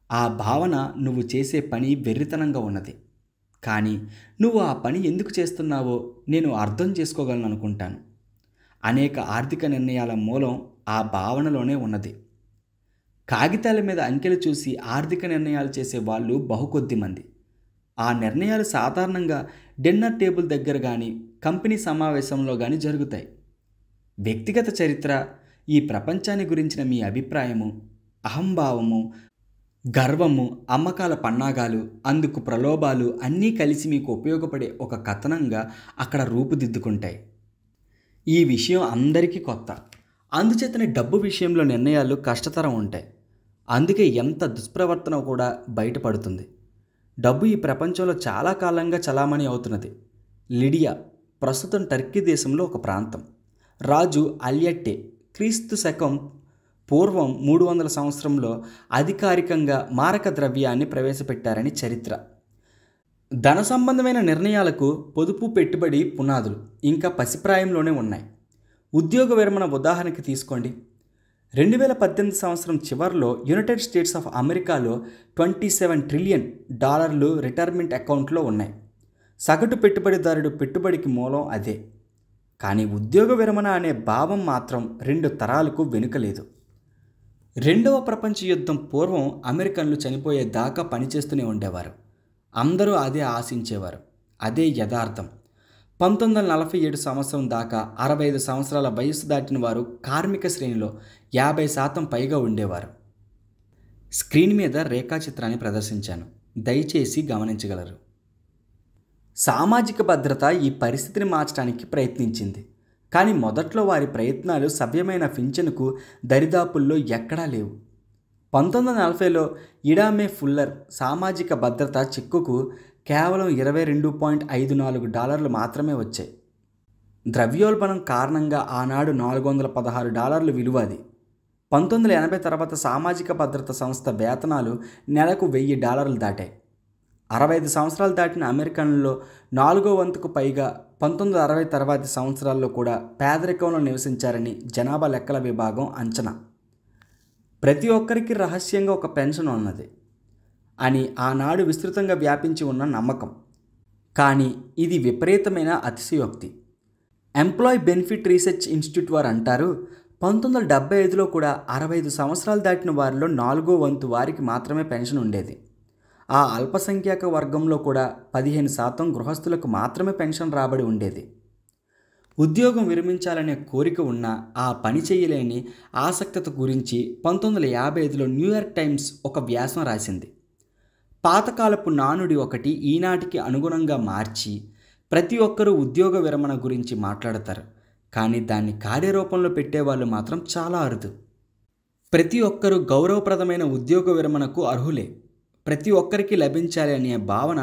ఆ భావన నువ్వు చేసే పని వెర్రితనంగా ఉన్నది. కానీ నువ్వు ఆ పని ఎందుకు చేస్తున్నావో నేను అర్థం చేసుకోగలను అనుకుంటాను. అనేక ఆర్థిక నిర్ణయాల మూలం ఆ భావనలోనే ఉన్నది. కాగితాల మీద అంకెలు చూసి ఆర్థిక నిర్ణయాలు చేసే వాళ్ళు బహుకొద్ది మంది. ఆ నిర్ణయాలు సాధారణంగా డిన్నర్ టేబుల్ దగ్గర కానీ, కంపెనీ సమావేశంలో కానీ జరుగుతాయి. వ్యక్తిగత చరిత్ర, ఈ ప్రపంచాన్ని గురించిన మీ అభిప్రాయము, అహంభావము, గర్వము, అమ్మకాల పన్నాగాలు, అందుకు ప్రలోభాలు అన్నీ కలిసి మీకు ఉపయోగపడే ఒక కథనంగా అక్కడ రూపుదిద్దుకుంటాయి. ఈ విషయం అందరికీ కొత్త. అందుచేతనే డబ్బు విషయంలో నిర్ణయాలు కష్టతరం ఉంటాయి. అందుకే ఎంత దుష్ప్రవర్తన కూడా బయటపడుతుంది. డబ్బు ఈ ప్రపంచంలో చాలా కాలంగా చలామణి అవుతున్నది. లిడియా ప్రస్తుతం టర్కీ దేశంలో ఒక ప్రాంతం. రాజు అల్యట్టే క్రీస్తు శకం పూర్వం 300 సంవత్సరంలో అధికారికంగా మారక ద్రవ్యాన్ని ప్రవేశపెట్టారని చరిత్ర. ధన సంబంధమైన నిర్ణయాలకు పొదుపు, పెట్టుబడి పునాదులు ఇంకా పసిప్రాయంలోనే ఉన్నాయి. ఉద్యోగ విరమణ ఉదాహరణకి తీసుకోండి. 2018 సంవత్సరం చివరిలో యునైటెడ్ స్టేట్స్ ఆఫ్ అమెరికాలో $27 ట్రిలియన్ రిటైర్మెంట్ అకౌంట్లో ఉన్నాయి. సగటు పెట్టుబడిదారుడు పెట్టుబడికి మూలం అదే. కానీ ఉద్యోగ విరమణ అనే భావం మాత్రం 2 తరాలకు వెనుకలేదు. రెండవ ప్రపంచ యుద్ధం పూర్వం అమెరికన్లు చనిపోయేదాకా పనిచేస్తూనే ఉండేవారు. అందరూ అదే ఆశించేవారు. అదే యథార్థం. 1947 సంవత్సరం దాకా 65 సంవత్సరాల వయస్సు దాటిన వారు కార్మిక శ్రేణిలో 50% పైగా ఉండేవారు. స్క్రీన్ మీద రేఖాచిత్రాన్ని ప్రదర్శించాను, దయచేసి గమనించగలరు. సామాజిక భద్రత ఈ పరిస్థితిని మార్చడానికి ప్రయత్నించింది. కానీ మొదట్లో వారి ప్రయత్నాలు సభ్యమైన పింఛనుకు దరిదాపుల్లో ఎక్కడా లేవు. 1940లో ఇడామే ఫుల్లర్ సామాజిక భద్రత చెక్కుకు కేవలం $22.54 మాత్రమే వచ్చాయి. ద్రవ్యోల్బణం కారణంగా ఆనాడు $416 విలువ అది. 1980 తర్వాత సామాజిక భద్రత సంస్థ వేతనాలు నెలకు $1000 దాటాయి. 65 సంవత్సరాలు దాటిన అమెరికన్లలో 4వ వంతుకు పైగా 1960 తర్వాతి సంవత్సరాల్లో కూడా పేదరికంలో నివసించారని జనాభా లెక్కల విభాగం అంచనా. ప్రతి ఒక్కరికి రహస్యంగా ఒక పెన్షన్ ఉన్నది అని ఆనాడు విస్తృతంగా వ్యాపించి ఉన్న నమ్మకం. కానీ ఇది విపరీతమైన అతిశయోక్తి. ఎంప్లాయీ బెనిఫిట్ రీసెర్చ్ ఇన్స్టిట్యూట్ వారు అంటారు, 1975లో కూడా 65 సంవత్సరాలు దాటిన వారిలో 4వ వంతు వారికి మాత్రమే పెన్షన్ ఉండేది. ఆ అల్పసంఖ్యాక వర్గంలో కూడా 15% గృహస్థులకు మాత్రమే పెన్షన్ రాబడి ఉండేది. ఉద్యోగం విరమించాలనే కోరిక ఉన్న ఆ పని చేయలేని ఆసక్తత గురించి 1955లో న్యూయార్క్ టైమ్స్ ఒక వ్యాసం రాసింది. పాతకాలపు నానుడి ఒకటి ఈనాటికి అనుగుణంగా మార్చి ప్రతి ఒక్కరూ ఉద్యోగ విరమణ గురించి మాట్లాడతారు. కానీ దాన్ని కార్యరూపంలో పెట్టేవాళ్ళు మాత్రం చాలా అరుదు. ప్రతి ఒక్కరూ గౌరవప్రదమైన ఉద్యోగ విరమణకు అర్హులే. ప్రతి ఒక్కరికి లభించాలి అనే భావన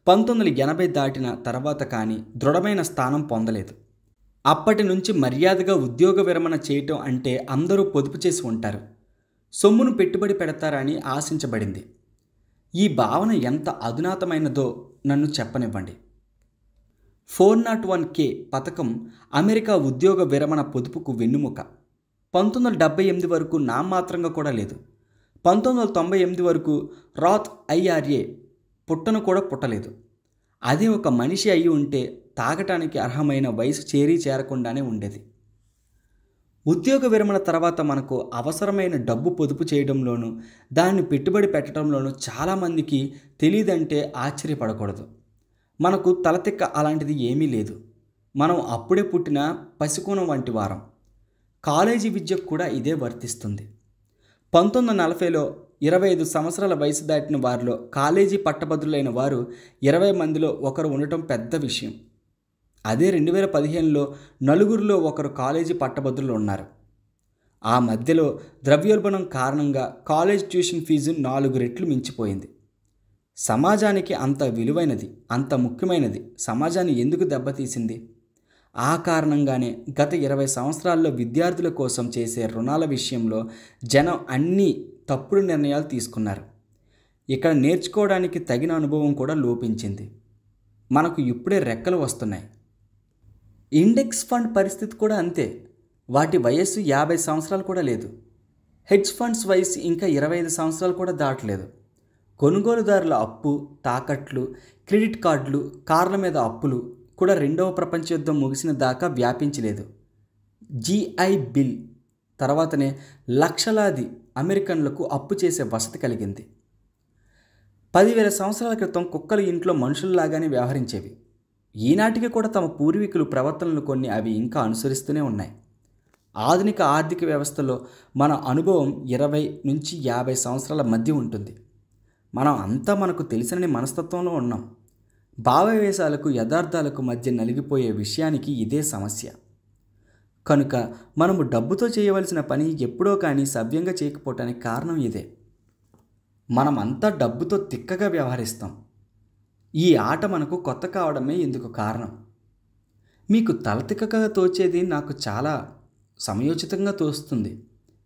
1980 దాటిన తర్వాత కానీ దృఢమైన స్థానం పొందలేదు. అప్పటి నుంచి మర్యాదగా ఉద్యోగ విరమణ చేయటం అంటే అందరూ పొదుపు చేసి ఉంటారు, సొమ్మును పెట్టుబడి పెడతారని ఆశించబడింది. ఈ భావన ఎంత అధునాతమైనదో నన్ను చెప్పనివ్వండి. 401(k) పథకం అమెరికా ఉద్యోగ విరమణ పొదుపుకు వెన్నుముక. 1978 వరకు నామమాత్రంగా కూడా లేదు. 1998 వరకు రాత్ IRA పుట్టను కూడా పుట్టలేదు. అదే ఒక మనిషి అయి ఉంటే తాగటానికి అర్హమైన వయసు చేరకుండానే ఉండేది. ఉద్యోగ విరమణ తర్వాత మనకు అవసరమైన డబ్బు పొదుపు చేయడంలోనూ దాన్ని పెట్టుబడి పెట్టడంలోనూ చాలామందికి తెలియదంటే ఆశ్చర్యపడకూడదు. మనకు తలతిక్క అలాంటిది ఏమీ లేదు. మనం అప్పుడే పుట్టిన పసికోనం వంటి వారం. కాలేజీ విద్యకు కూడా ఇదే వర్తిస్తుంది. 1940లో 25 సంవత్సరాల వయసు దాటిన వారిలో కాలేజీ పట్టభద్రులైన వారు 20 మందిలో ఒకరు ఉండటం పెద్ద విషయం. అదే 2015లో 4గురిలో ఒకరు కాలేజీ పట్టభద్రులు ఉన్నారు. ఆ మధ్యలో ద్రవ్యోల్బణం కారణంగా కాలేజ్ ట్యూషన్ ఫీజు 4 రెట్లు మించిపోయింది. సమాజానికి అంత విలువైనది, అంత ముఖ్యమైనది సమాజాన్ని ఎందుకు దెబ్బతీసింది? ఆ కారణంగానే గత 20 సంవత్సరాల్లో విద్యార్థుల కోసం చేసే రుణాల విషయంలో జనం అన్ని తప్పుడు నిర్ణయాలు తీసుకున్నారు. ఇక్కడ నేర్చుకోవడానికి తగిన అనుభవం కూడా లోపించింది. మనకు ఇప్పుడే రెక్కలు వస్తున్నాయి. ఇండెక్స్ ఫండ్ పరిస్థితి కూడా అంతే. వాటి వయస్సు 50 సంవత్సరాలు కూడా లేదు. హెడ్జ్ ఫండ్స్ వయసు ఇంకా 25 సంవత్సరాలు కూడా దాటలేదు. కొనుగోలుదారుల అప్పు, తాకట్లు, క్రెడిట్ కార్డులు, కార్ల మీద అప్పులు కూడా 2వ ప్రపంచ యుద్ధం ముగిసిన దాకా వ్యాపించలేదు. GI బిల్ తర్వాతనే లక్షలాది అమెరికన్లకు అప్పు చేసే వసతి కలిగింది. 10,000 సంవత్సరాల క్రితం కుక్కలు ఇంట్లో మనుషుల్లాగానే వ్యవహరించేవి. ఈనాటికి కూడా తమ పూర్వీకులు ప్రవర్తనలు కొన్ని అవి ఇంకా అనుసరిస్తూనే ఉన్నాయి. ఆధునిక ఆర్థిక వ్యవస్థలో మన అనుభవం 20 నుంచి 50 సంవత్సరాల మధ్య ఉంటుంది. మనం అంతా మనకు తెలిసిన మనస్తత్వంలో ఉన్నాం. భావవేశాలకు యథార్థాలకు మధ్య నలిగిపోయే విషయానికి ఇదే సమస్య. కనుక మనము డబ్బుతో చేయవలసిన పని ఎప్పుడో కానీ సవ్యంగా చేయకపోవటానికి కారణం ఇదే. మనమంతా డబ్బుతో తిక్కగా వ్యవహరిస్తాం. ఈ ఆట మనకు కొత్త కావడమే ఇందుకు కారణం. మీకు తలతిక్కగా తోచేది నాకు చాలా సమయోచితంగా తోస్తుంది.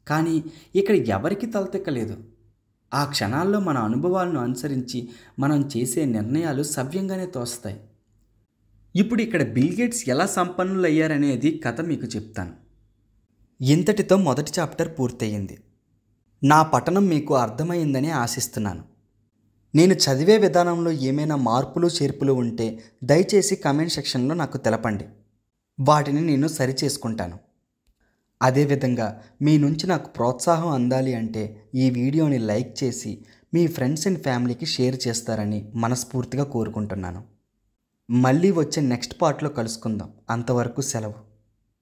కానీ ఇక్కడ ఎవరికీ తలతిక్కలేదు. ఆ క్షణాల్లో మన అనుభవాలను అనుసరించి మనం చేసే నిర్ణయాలు సవ్యంగానే తోస్తాయి. ఇప్పుడు ఇక్కడ బిల్ గేట్స్ ఎలా సంపన్నులయ్యారనేది కథ మీకు చెప్తాను. ఇంతటితో మొదటి చాప్టర్ పూర్తయింది. నా పఠనం మీకు అర్థమైందని ఆశిస్తున్నాను. నేను చదివే విధానంలో ఏమైనా మార్పులు చేర్పులు ఉంటే దయచేసి కామెంట్ సెక్షన్లో నాకు తెలపండి. వాటిని నేను సరిచేసుకుంటాను. అదేవిధంగా మీ నుంచి నాకు ప్రోత్సాహం అందాలి అంటే ఈ వీడియోని లైక్ చేసి మీ ఫ్రెండ్స్ అండ్ ఫ్యామిలీకి షేర్ చేస్తారని మనస్ఫూర్తిగా కోరుకుంటున్నాను. మళ్ళీ వచ్చే నెక్స్ట్ పార్ట్లో కలుసుకుందాం. అంతవరకు సెలవు.